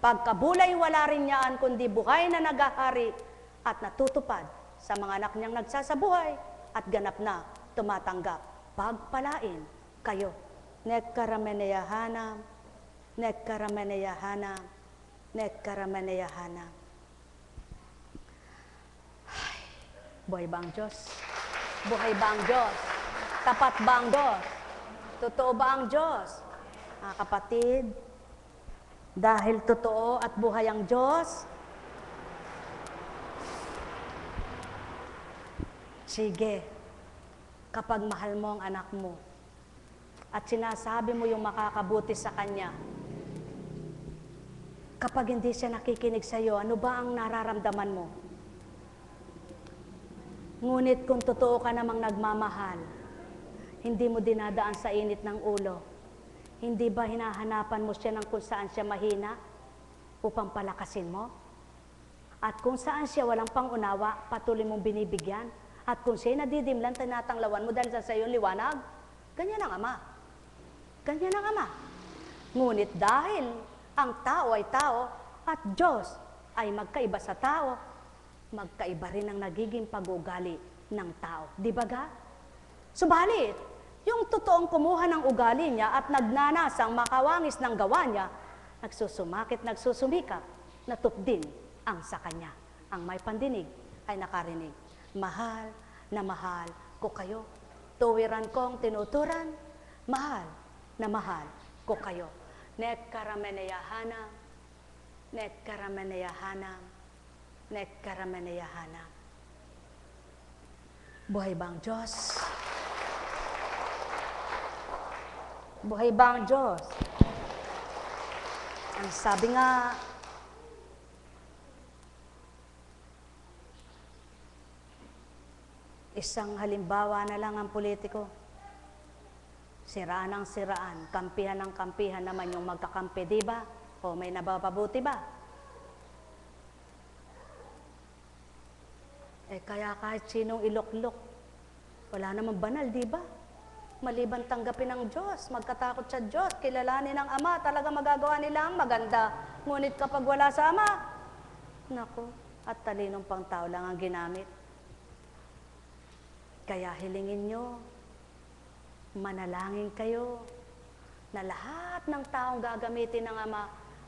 pagkabulay wala rin niyaan, kundi buhay na nagahari at natutupad sa mga anak niyang nagsasabuhay at ganap na tumatanggap. Pagpalain kayo. Nekkarameneyahanam, nekkarameneyahanam, nekkarameneyahanam. Buhay ba ang Diyos? Buhay ba ang Diyos? Tapat ba ang Diyos? Totoo ba ang Diyos? Mga kapatid, dahil totoo at buhay ang Diyos, sige, kapag mahal mo ang anak mo at sinasabi mo yung makakabuti sa kanya, kapag hindi siya nakikinig sa iyo, ano ba ang nararamdaman mo? Ngunit kung totoo ka namang nagmamahal, hindi mo dinadaan sa init ng ulo, hindi ba hinahanapan mo siya ng kung saan siya mahina upang palakasin mo? At kung saan siya walang pangunawa, patuloy mong binibigyan. At kung siya'y nadidimlan, tinatanglawan mo dahil sa iyo liwanag, ganyan ang Ama. Ganyan ang Ama. Ngunit dahil ang tao ay tao at Diyos ay magkaiba sa tao, magkaiba rin ang nagiging pag-ugali ng tao. Di ba ga? Subalit, yung totoong kumuha ng ugali niya at nagnanasang makawangis ng gawa niya, nagsusumakit, nagsusumikap, natupdin ang sa kanya. Ang may pandinig ay nakarinig. Mahal na mahal ko kayo. Tuwiran kong tinuturan, mahal na mahal ko kayo. Nekkarameneyahanam, nekkarameneyahanam, nekkarameneyahanam. Buhay ba ang Diyos? Buhay ba ang Diyos? Ang sabi nga, isang halimbawa na lang ang politiko. Siraan ang siraan, kampihan ng kampihan naman yung magkakampi, di ba? O may nabababuti ba? Kaya kahit sinong ilok-lok, wala namang banal, di ba? Maliban tanggapin ng Diyos, magkatakot sa Diyos, kilalanin ng Ama, talaga magagawa nila ang maganda. Ngunit kapag wala sa Ama, naku, at talinong pang tao lang ang ginamit. Kaya hilingin nyo, manalangin kayo, na lahat ng taong gagamitin ng Ama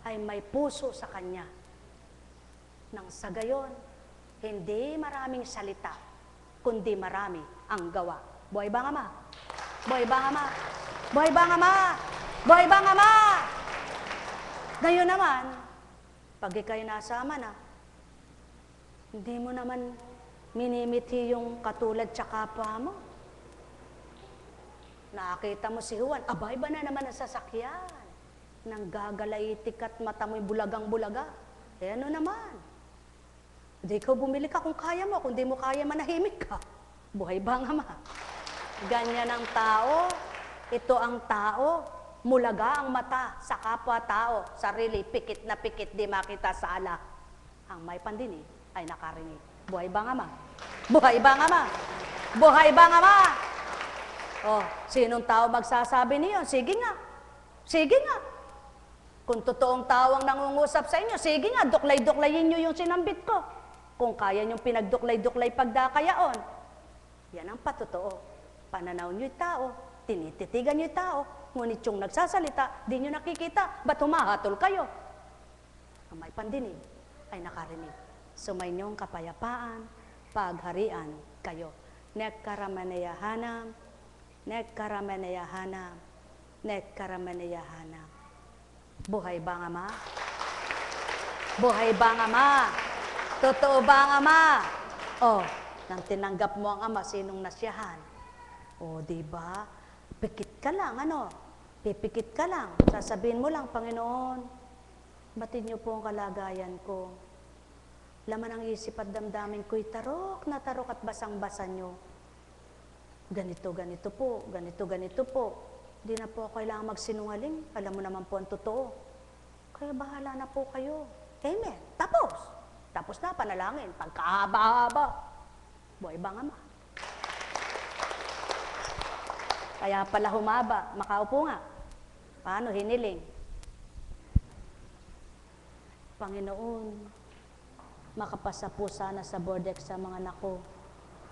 ay may puso sa Kanya. Nang sa gayon, hindi maraming salita, kundi marami ang gawa. Buhay ba ang Ama? Buhay ba ang Ama? Buhay ba ang Ama? Buhay ba ang Ama? Ngayon naman, pag ikaw'y nasa Ama na, hindi mo naman minimithi yung katulad sa kapwa mo. Nakakita mo si Juan, abay ba na naman ang sasakyan? Nang gagalaitik at mata mo'y bulagang-bulaga. Ano naman? Hindi ka bumili ka kung kaya mo, kung di mo kaya manahimik ka. Buhay ba ang Ama? Ganyan ang tao, ito ang tao, mulaga ang mata sa kapwa-tao, sarili, pikit na pikit, di makita sa ala. Ang may pandinig ay nakarinig. Buhay ba ang Ama? Buhay ba ang Ama? Buhay ba ang Ama? Oh, sinong tao magsasabi niyo? Sige nga. Sige nga. Kung totoong tao ang nangungusap sa inyo, sige nga, duklay-duklayin niyo yung sinambit ko. Kung kaya niyong pinagduklay-duklay pagdakayaon, yan ang patotoo. Pananaw niyo yung tao, tinititigan niyo yung tao, ngunit yung nagsasalita, di niyo nakikita, ba't humahatol kayo? Ang may pandinig ay nakarinig. Sumainyo kapayapaan, pagharian kayo. Nekkarameneyahanam, nekkarameneyahanam, nekkarameneyahanam. Buhay ba ang Ama? Buhay ba ang Ama? Totoo ba ang Ama? Oh, nang tinanggap mo ang Ama, sinong nasiyahan? Oh, di ba? Pikit ka lang, ano? Pipikit ka lang. Sasabihin mo lang, Panginoon, batid niyo po ang kalagayan ko. Laman ang isip at damdamin ko'y tarok na tarok at basang-basa niyo. Ganito, ganito po, ganito, ganito po. Di na po kailangan magsinungaling. Alam mo naman po ang totoo. Kaya bahala na po kayo. Amen. Tapos. Tapos na, panalangin. Pagkahaba-haba. Buhay bang ama? Kaya pala humaba. Makaupo nga. Paano? Hiniling. Panginoon, makapasa po sana sa board exam mga anak ko.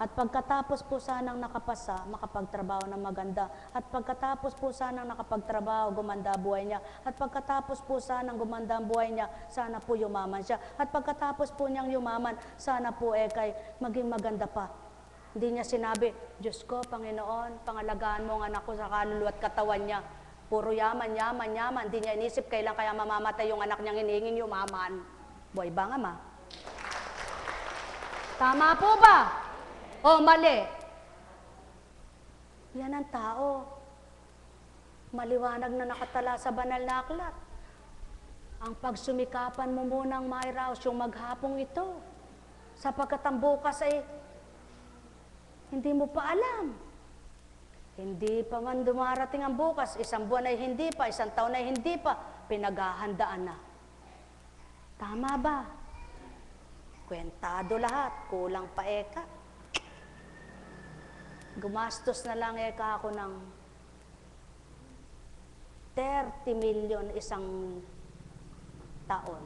At pagkatapos po sanang nakapasa, makapagtrabaho ng maganda. At pagkatapos po sanang nakapagtrabaho, gumanda buhay niya. At pagkatapos po sanang gumanda ang buhay niya, sana po yumaman siya. At pagkatapos po niyang yumaman, sana po kay maging maganda pa. Hindi niya sinabi, Diyos ko, Panginoon, pangalagaan mo ang anak ko sa kaluluwa at katawan niya. Puro yaman, yaman, yaman. Hindi niya inisip kailan kaya mamamatay yung anak niyang hinihinging yumaman. Buhay ba nga ma? Tama po ba? O mali? Yan ang tao. Maliwanag na nakatala sa banal na aklat. Ang pagsumikapan mo munang mairaos yung maghapong ito. Sapagkat ang bukas ay hindi mo pa alam. Hindi pa man dumarating ang bukas, isang buwan ay hindi pa, isang taon ay hindi pa, pinaghahandaan na. Tama ba? Kwentado lahat, kulang pa eka. Gumastos na lang eka ako ng 30 million isang taon.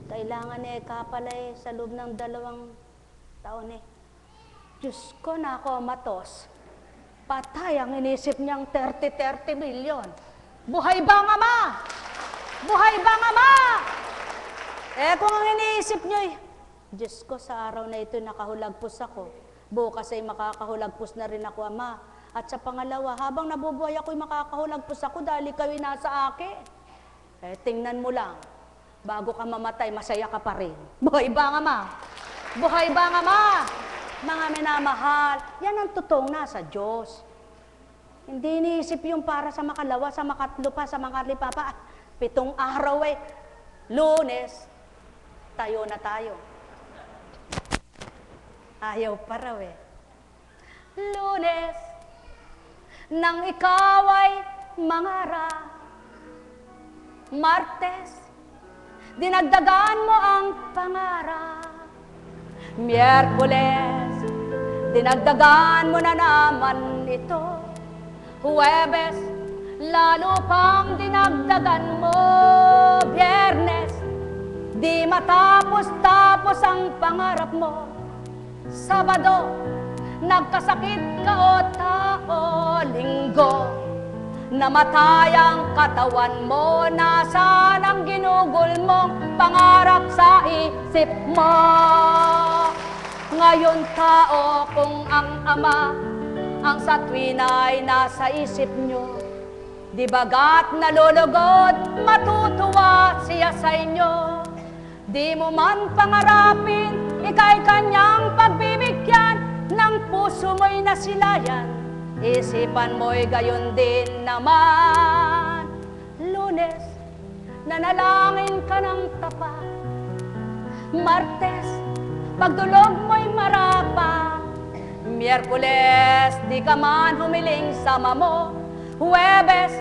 Kailangan eka pala sa loob ng 2 taon Diyos ko na ako matos. Patay ang inisip niyang 30 million. Buhay ba nga ma? Buhay ba nga ma? Kung ang iniisip niyo Diyos ko sa araw na ito nakahulagpos ako. Bukas ay makakahulagpos na rin ako, Ama. At sa pangalawa, habang nabubuhay ako'y makakahulagpos ako dahil ikaw'y nasa akin. Tingnan mo lang, bago ka mamatay, masaya ka pa rin. Buhay ba nga, Ma? Buhay ba nga, Ma? Mga minamahal, yan ang totoong nasa Diyos. Hindi iniisip yung para sa makalawa, sa makatlo pa, sa makalipa pa. 7 araw Lunes, tayo na tayo. Ayaw pa raw Lunes, nang ikaw ay mangarap. Martes, dinagdagan mo ang pangarap. Miyerkules, dinagdagan mo na naman ito. Huwebes, lalo pang dinagdagan mo. Biyernes, di matapos-tapos ang pangarap mo. Sabado, nagkasakit ka o tao. Linggo, namatay ang katawan mo. Nasaan ang ginugol mong pangarap sa isip mo? Ngayon tao, kung ang Ama ang sa tuwina ay nasa isip nyo, di bagat nalulugod, matutuwa siya sa inyo. Di mo man pangarapin, ika'y kanyang pagbibigyan, ng puso mo'y nasilayan, isipan mo'y gayon din naman. Lunes, nanalangin ka ng tapat. Martes, pagdulog mo'y marapa. Miyerkules, di ka man humiling sama mo. Huwebes,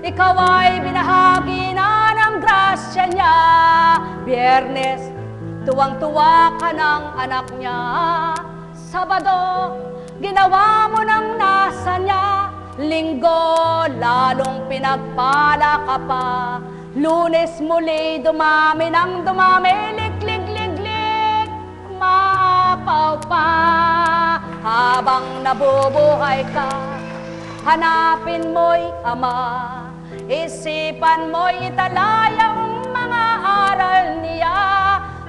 ikaw ay binahagi na ng grasya niya. Biyernes, tuwang-tuwa ka ng anak niya. Sabado, ginawa mo ng nasa niya. Linggo, lalong pinagpala ka pa. Lunes muli, dumami ng dumami. Lik-lik-lik-lik, maapaw pa. Habang nabubuhay ka, hanapin mo'y Ama. Isipan mo'y italaya ang mga aral niya.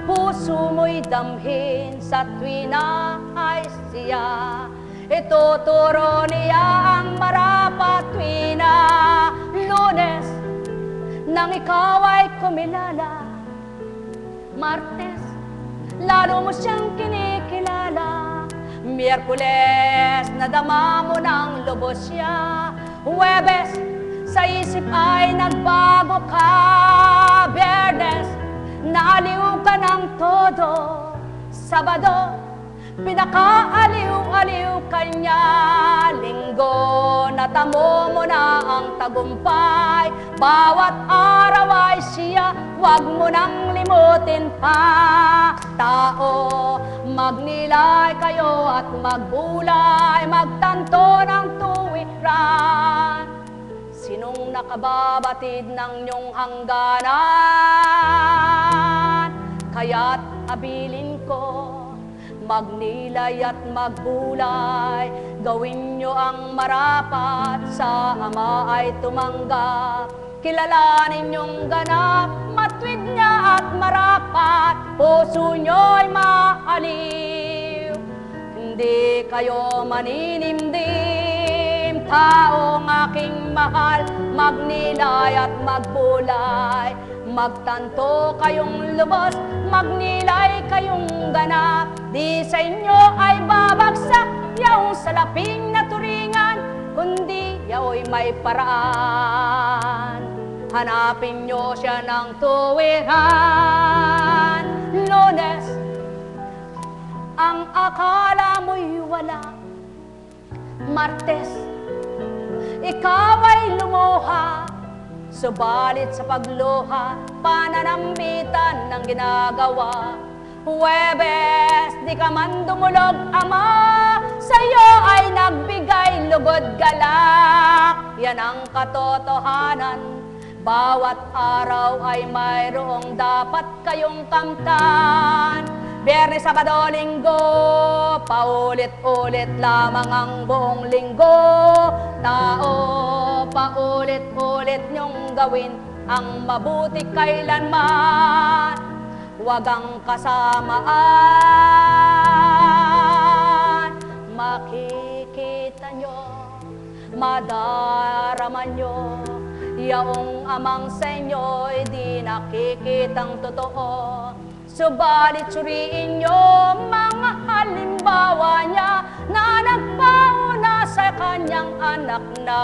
Puso mo'y damhin sa tuwina ay siya. Ituturo niya ang marapat tuwina. Lunes, nang ikaw ay kumilala. Martes, lalo mo siyang kinikilala. Miyerkules, nadama mo ng lubos siya. Huwebes, sa isip ay nagbago ka. Biyernes, naaliw ka ng todo. Sabado, pinakaaliw-aliw ka niya. Linggo, natamo mo na ang tagumpay. Bawat araw ay siya, wag mo nang limutin pa. Tao, magnilay kayo at magbulay, magtanto ng tuwiran. Sinong nakababatid ng inyong hangganan? Kaya't abilin ko, magnilay at magbulay, gawin nyo ang marapat, sa Ama ay tumanggap. Kilalanin nyong ganap, matwid niya at marapat, puso nyo'y maaliw. Hindi kayo maninimdim, taong aking mahal, magnilay at magbulay, magtanto kayong lubos, magnilay kayong ganap. Di sa inyo ay babagsak yaong salaping na turingan, kundi yao'y may paraan. Hanapin nyo siya ng tuwiran. Lunes, ang akala mo'y wala. Martes, ikaw ay lumuha. Subalit sa pagluha, pananambitan ng ginagawa. Huwebes, di ka man dumulog, Ama, sa'yo ay nagbigay lugod galak. Yan ang katotohanan, bawat araw ay mayroong dapat kayong kamtan. Biyernes, Sabado, Linggo, paulit-ulit lamang ang buong linggo. Tao, paulit-ulit niyong gawin ang mabuti kailanman. Huwag ang kasamaan, makikita nyo, madarama nyo, yaong amang sa inyo'y di nakikitang totoo. Subalit suriin nyo mga halimbawa niya na nagpauna sa kanyang anak na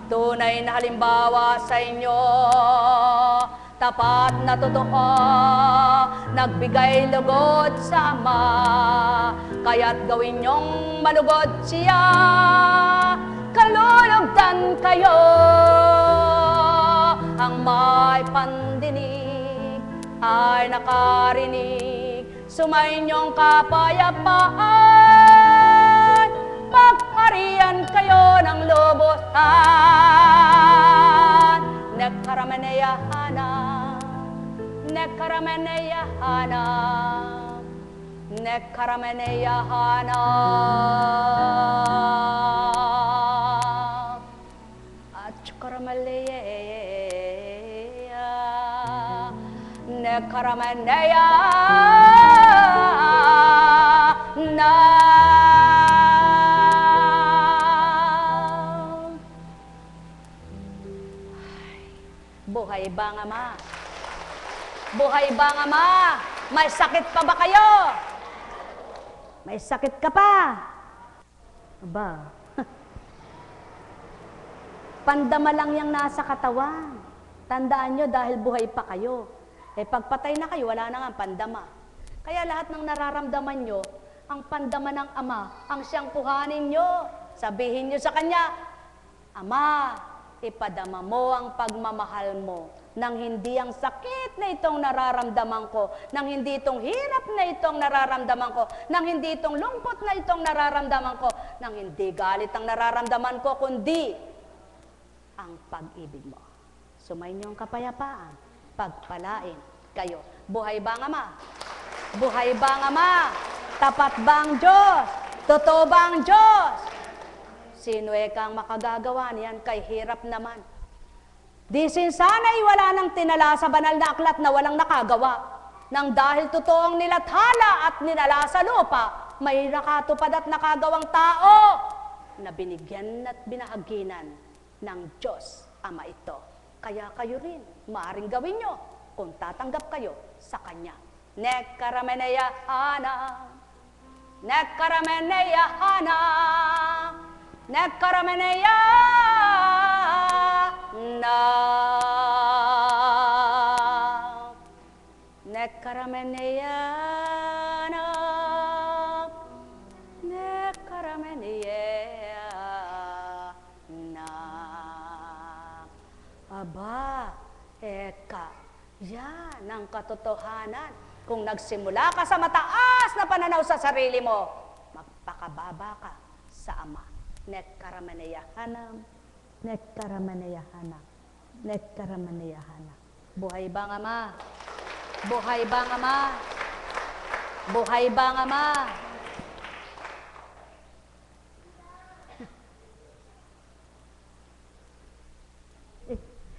tunay na halimbawa sa inyo. Tapat na totoo, nagbigay lugod sa Ama, kaya't gawin niyong malugod siya. Kalulugdan kayo, ang may pandinig ay nakarinig. Sumayinyong kapayapaan, pagparian kayo ng lubusan. Nekarameneyahana, nekarameneyahana, nekarameneyahana. At chukaramaleya, nekarameneyahana. Buhay ba nga ma? Buhay ba nga ma? May sakit pa ba kayo? May sakit ka pa? Aba, pandama lang yung nasa katawan. Tandaan nyo dahil buhay pa kayo. Eh pagpatay na kayo, wala na nga pandama. Kaya lahat ng nararamdaman nyo, ang pandama ng Ama, ang siyang kuhanin nyo. Sabihin nyo sa Kanya, Ama, ipadama mo ang pagmamahal mo nang hindi ang sakit na itong nararamdaman ko, nang hindi itong hirap na itong nararamdaman ko, nang hindi itong lungkot na itong nararamdaman ko, nang hindi galit ang nararamdaman ko, kundi ang pag-ibig mo. Sumayin niyo ang kapayapaan, pagpalain kayo. Buhay ba ang Ama? Buhay ba ang Ama? Tapat ba ang Diyos? Totoo ba ang Diyos? Sino kang makagagawa niyan kay hirap naman? Di sana'y wala nang tinala sa banal na aklat na walang nakagawa. Nang dahil totoong nilathala at ninala sa lupa, may nakatupad at nakagawang tao na binigyan at binahaginan ng Diyos Ama ito. Kaya kayo rin, maaaring gawin nyo kung tatanggap kayo sa Kanya. Nekarameneyahana, nekarameneyahana, nekarameneyahana, nekarameneyahana, nekarameneyahana. Aba, eka, Yan ang katotohanan. Kung nagsimula ka sa mataas na pananaw sa sarili mo, magpakababa ka sa Ama. Nekkaramanayahana, nekkaramanayahana, nekkaramanayahana. Buhay bang Ama? Buhay bang Ama? Buhay bang Ama?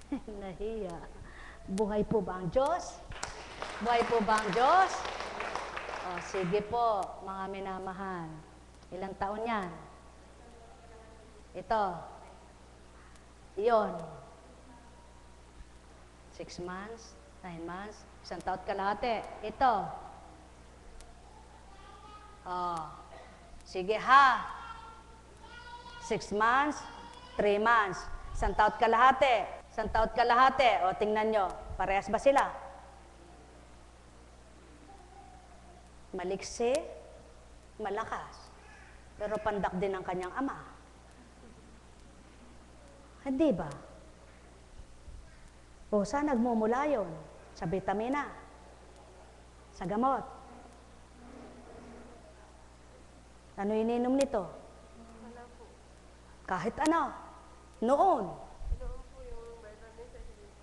Nahiya. Buhay po ba ang Diyos? Buhay po ba ang Diyos? O, sige po, mga minamahal. Ilang taon yan? Ito. Iyon. 6 months, 9 months, 1 taon kalahati. Ito. O, sige ha. 6 months, 3 months, 1 taon kalahati. 1 taon kalahati. O, tingnan nyo. Parehas ba sila? Maliksi, malakas. Pero pandak din ang kanyang ama. Hindi ba? O, saan nagmumula yun? Sa vitamina? Sa gamot? Ano ininom nito? Kahit ano? Noon?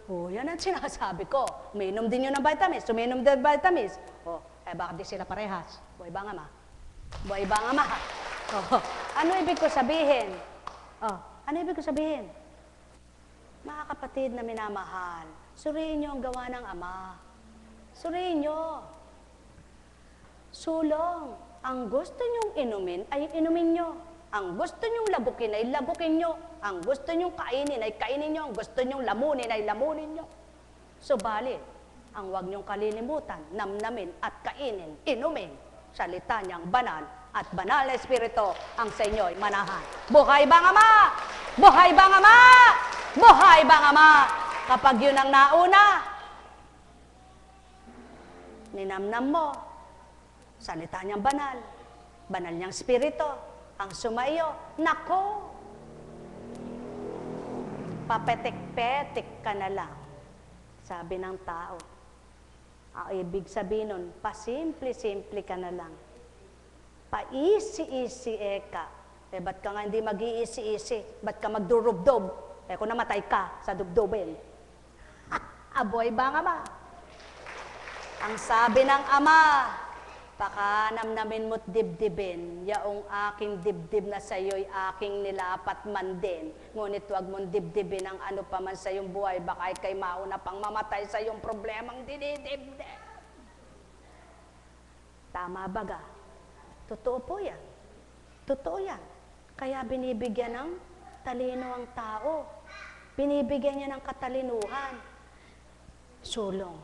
Oh, yan ang sinasabi ko. Uminom din yun ng vitamins. Uminom din ng vitamins. Oh, bakit di sila parehas? Buhay bang Ama? Buhay bang Ama? Oh, ano ibig ko sabihin? Oh, ano ibig ko sabihin? Mga kapatid na minamahal, suriin nyo ang gawa ng Ama. Suriin nyo. Sulong. Ang gusto nyong inumin ay inumin nyo. Ang gusto nyong labukin ay labukin nyo. Ang gusto nyong kainin ay kainin nyo. Ang gusto nyong lamunin ay lamunin nyo. Subalit, ang huwag nyong kalilimutan, namnamin at kainin, inumin. Salita niyang banal at banal na Espiritu ang sa inyo'y manahan. Buhay bang Ama? Buhay bang Ama? Buhay bang Ama? Kapag yun ang nauna, ninamnam mo, salita niyang banal, banal niyang Espiritu, ang sumaiyo, nako, papetik-petik ka na lang, sabi ng tao. Ang ibig sabihin nun, pasimple-simple ka na lang. Paisi-isi eka. Ba't ka nga hindi mag-iisi-isi? Ba't ka magdurubdob? Kung namatay ka sa dubdobin. Aboy bang Ama? Ang sabi ng Ama, pakanamnamin mo't dibdibin, yaong aking dibdib na sa'yo'y aking nilapat man din. Ngunit huwag mong dibdibin ang ano pa man sa iyong buhay, baka ikay mauna pang mamatay sa iyong problemang dinidibdib. Tama baga? Totoo po yan. Totoo yan. Kaya binibigyan ng talino ang tao. Binibigyan niya ng katalinuhan. Sulong.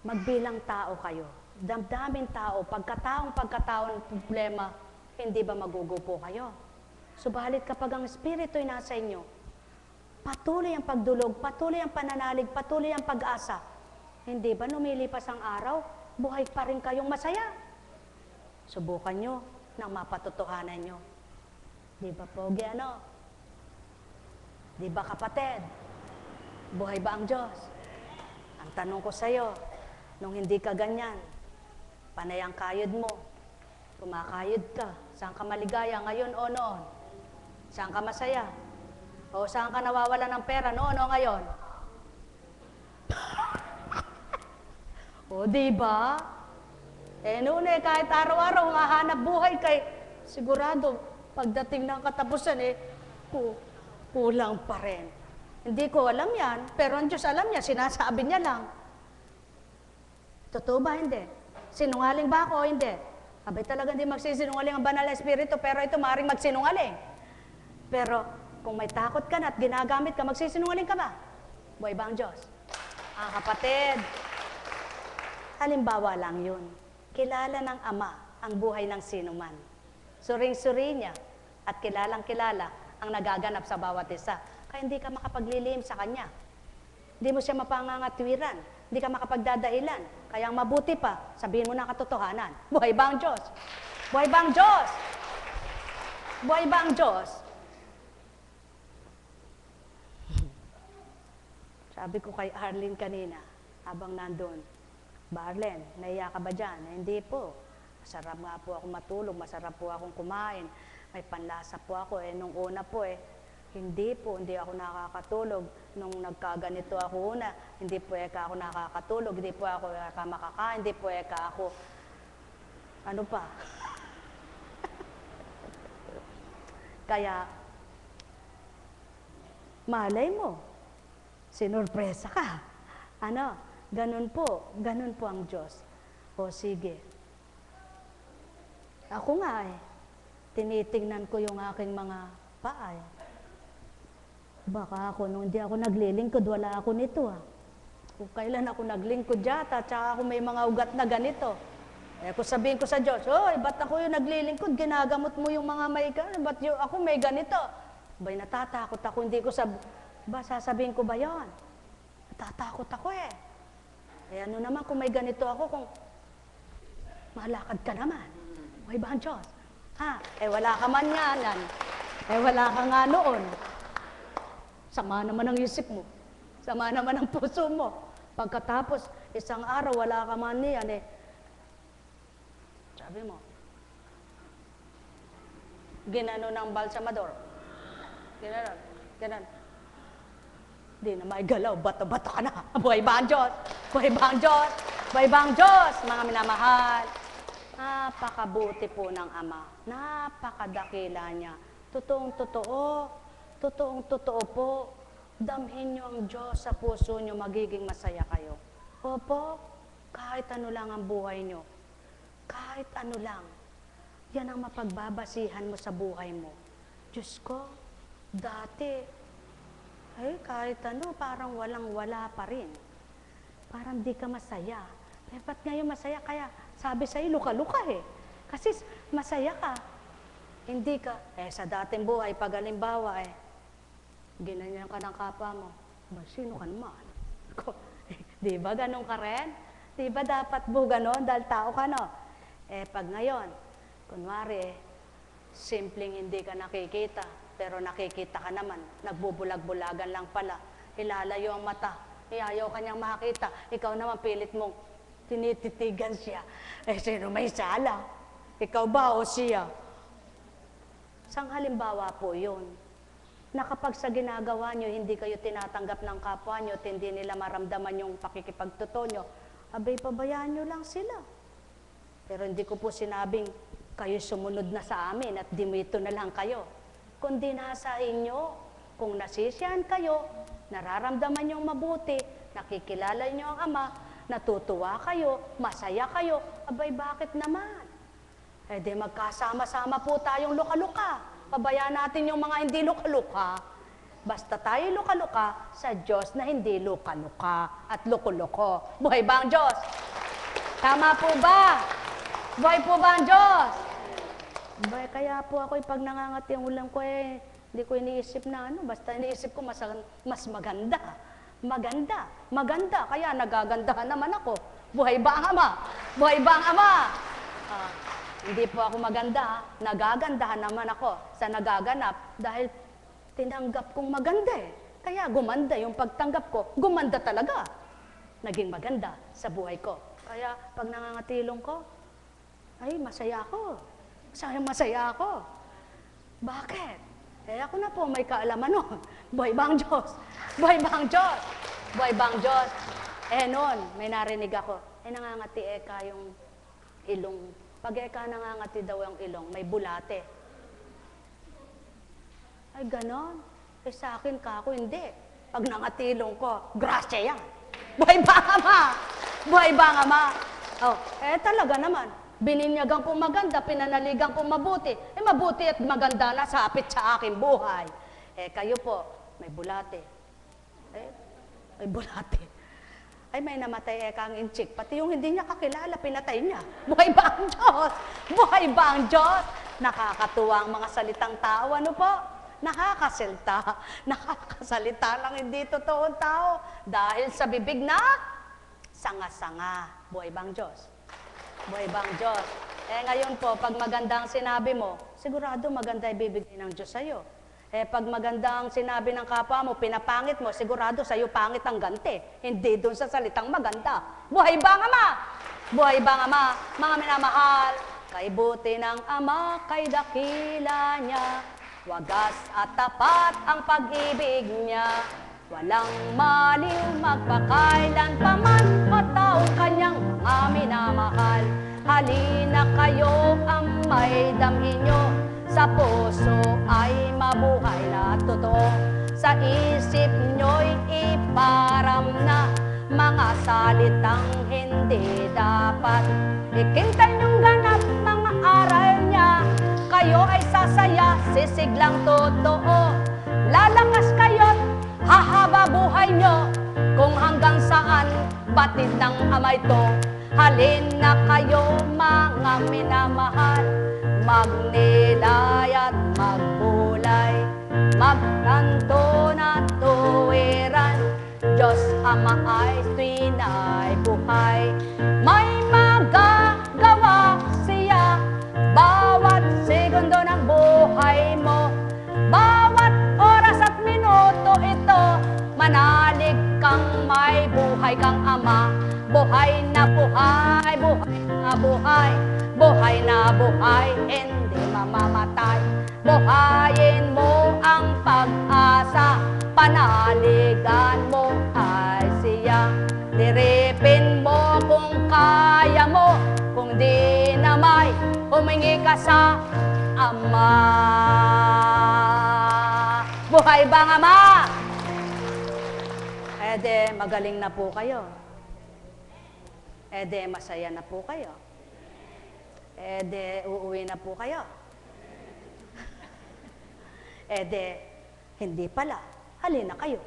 Magbilang tao kayo. Damdamin tao, pagkataong ng problema, hindi ba magugupo kayo? Subalit kapag ang Espiritu'y nasa inyo, patuloy ang pagdulog, patuloy ang pananalig, patuloy ang pag-asa. Hindi ba lumilipas ang araw, buhay pa rin kayong masaya? Subukan nyo nang mapatotohanan nyo. Di ba pogi ano? Di ba kapatid? Buhay ba ang Diyos? Ang tanong ko sa'yo, nung hindi ka ganyan, panay ang kayod mo. Kumakayod ka. Saan ka maligaya ngayon o noon? Saan ka masaya? O saan ka nawawala ng pera noon o ngayon? O diba? Noon kahit araw-araw hahanap buhay kay sigurado pagdating ng katapusan kulang pa rin. Hindi ko alam yan, pero ang Diyos alam niya, sinasabi niya lang. Totoo ba hindi? Sinungaling ba ako o hindi? Abay talaga hindi magsisinungaling ang banal na Espiritu, pero ito maaaring magsinungaling. Pero kung may takot ka na at ginagamit ka, magsisinungaling ka ba? Buhay ba ang Diyos? Kapatid, halimbawa lang yun. Kilala ng Ama ang buhay ng sinuman. Suring-suri niya at kilalang-kilala ang nagaganap sa bawat isa. Kaya hindi ka makapaglilihim sa Kanya. Hindi mo siya mapangangatwiran. Hindi ka makapagdadahilan. Kaya ang mabuti pa, sabihin mo na katotohanan. Buhay ba ang Diyos? Buhay ba ang Diyos? Buhay ba ang Diyos? Sabi ko kay Arlene kanina, habang nandun, Barlen, naiya ka ba dyan? Hindi po. Masarap nga po ako matulog, masarap po akong kumain, may panlasa po ako. Nung una po hindi ako nakakatulog. Nung nagkaganito ako una, hindi po ako nakakatulog, hindi po ako makakain, hindi po ako, ano pa? Kaya, malay mo, sinurpresa ka. Ganun po ang Diyos. O sige. Ako nga tinitingnan ko yung aking mga paa. Baka ako, nung hindi ako naglilingkod, wala ako nito Kung kailan ako naglingkod yata, tsaka ako may mga ugat na ganito. Kung sabihin ko sa Diyos, ba't ako yung naglilingkod, ginagamot mo yung mga may ganito, ba't ako may ganito? Ba'y natatakot ako, hindi ko sasabihin ko ba yun? Natatakot ako ano naman kung may ganito ako, kung malakad ka naman. May ba ang Diyos? Wala ka man yan. Wala ka nga noon. Sama naman ang isip mo. Sama naman ang puso mo. Pagkatapos, isang araw, wala ka man niyan sabi mo, ginano ng balsamador. Ganon. Di na may galaw, bato-bato ka na. Buhay ba ang Diyos? Buhay ba ang Diyos? Buhay ba ang Diyos? Mga minamahal, napakabuti po ng Ama. Napakadakila niya. Totoong totoo po. Damhin niyo ang Diyos sa puso niyo, magiging masaya kayo. Opo, kahit ano lang ang buhay niyo. Kahit ano lang. Yan ang mapagbabasihan mo sa buhay mo. Diyos ko, dati, kahit ano, parang walang-wala pa rin. Parang di ka masaya. Ba't ngayon masaya? Kaya sabi sa'yo, luka-luka Kasi masaya ka. Hindi ka. Sa dating buhay, pag halimbawa ginanyan ka ng kapwa mo. Sino ka naman? Di ba ganun ka rin? Di ba dapat mo ganon dahil tao ka, no? Pag ngayon, kunwari, simpleng hindi ka nakikita, pero nakikita ka naman, nagbubulag-bulagan lang pala, ilalayo ang mata, ayaw ka niyang makita, ikaw naman pilit mong tinititigan siya. Sino may sala? Ikaw ba o siya? Sang halimbawa po yun, na kapag sa ginagawa nyo, hindi kayo tinatanggap ng kapwa nyo at hindi nila maramdaman yung pakikipagtotoo nyo, pabayaan nyo lang sila. Pero hindi ko po sinabing kayo sumunod na sa amin at dimito na lang kayo. Kundi nasa inyo, kung nasisiyahan kayo, nararamdaman nyo mabuti, nakikilala nyo ang Ama, natutuwa kayo, masaya kayo, bakit naman? Di magkasama-sama po tayong luka-luka. Pabayaan natin yung mga hindi luka-luka. Basta tayo luka-luka sa Diyos na hindi luka-luka at loko-loko. Buhay ba ang Diyos? Tama po ba? Buhay po ba ang Diyos? Kaya po ako pag nangangati ang ulam ko hindi ko iniisip na basta iniisip ko mas maganda. Maganda. Kaya nagagandahan naman ako. Buhay ba ang Ama? Buhay ba ang Ama? Hindi po ako maganda, nagagandahan naman ako sa nagaganap dahil tinanggap kong maganda Kaya gumanda yung pagtanggap ko, gumanda talaga. Naging maganda sa buhay ko. Kaya pag nangangatilong ko, masaya ako. Masaya ako. Bakit? Ako na po may kaalaman nun. Buhay ba ang Diyos? Buhay ba ang Diyos? Buhay ba ang Diyos? Noon, may narinig ako. Nangangati yung ilong. Pag nangangati daw ang ilong, may bulate. Ganon. Sa akin ako, hindi. Pag nangatilong ko, grasya yan. Buhay ba ang Ama? Buhay ba ang Ama? Talaga naman. Bininyagan kong maganda, pinanaligan kong mabuti. Mabuti at maganda na sapit sa aking buhay. Kayo po, may bulate. May bulate. May namatay kang inchik. Pati yung hindi niya kakilala, pinatay niya. Buhay ba ang Diyos? Buhay ba ang Diyos? Nakakatuwa ang mga salitang tao. Ano po? Nakakasalita lang hindi totoong tao. Dahil sa bibig na sanga-sanga. Buhay ba ang Diyos? Buhay ba ang Diyos? Ngayon po, pag maganda ang sinabi mo, sigurado maganda ibibigay ng Diyos sa'yo. Pag magandang sinabi ng kapwa mo, pinapangit mo, sigurado sa'yo pangit ang ganti. Hindi dun sa salitang maganda. Buhay ba ang Ama? Buhay ba ang Ama? Mga minamahal, kay buti ng Ama, kay dakila niya, wagas at tapat ang pag-ibig niya. Walang maliw magpakailan paman o taong kanyang mga minamahal. Halina kayo ang may damhin nyo, sa puso ay mabuhay na totoo. Sa isip nyo'y iparam na mga salitang hindi dapat. Ikintay niyong ganap mga aral niya, kayo ay sasaya, sisiglang totoo. Lalakas kayo't hahaba buhay nyo, kung hanggang saan batid ng Ama ito. Halina kayo mga minamahal, magnilay at magbulay, magtanto na tuwiran. Diyos Ama ay tunay buhay, may magagawa siya bawat segundo ng buhay mo. Bawat oras at minuto ito, manalig kang may buhay kang Ama. Buhay na buhay, buhay na buhay, buhay na buhay, hindi mamamatay. Buhayin mo ang pag-asa, panaligan mo ay siya. Diripin mo kung kaya mo, kung di na may humingi ka sa Ama. Buhay bang Ama? Magaling na po kayo. Masaya na po kayo. Uuwi na po kayo. Hindi pala. Halina kayo.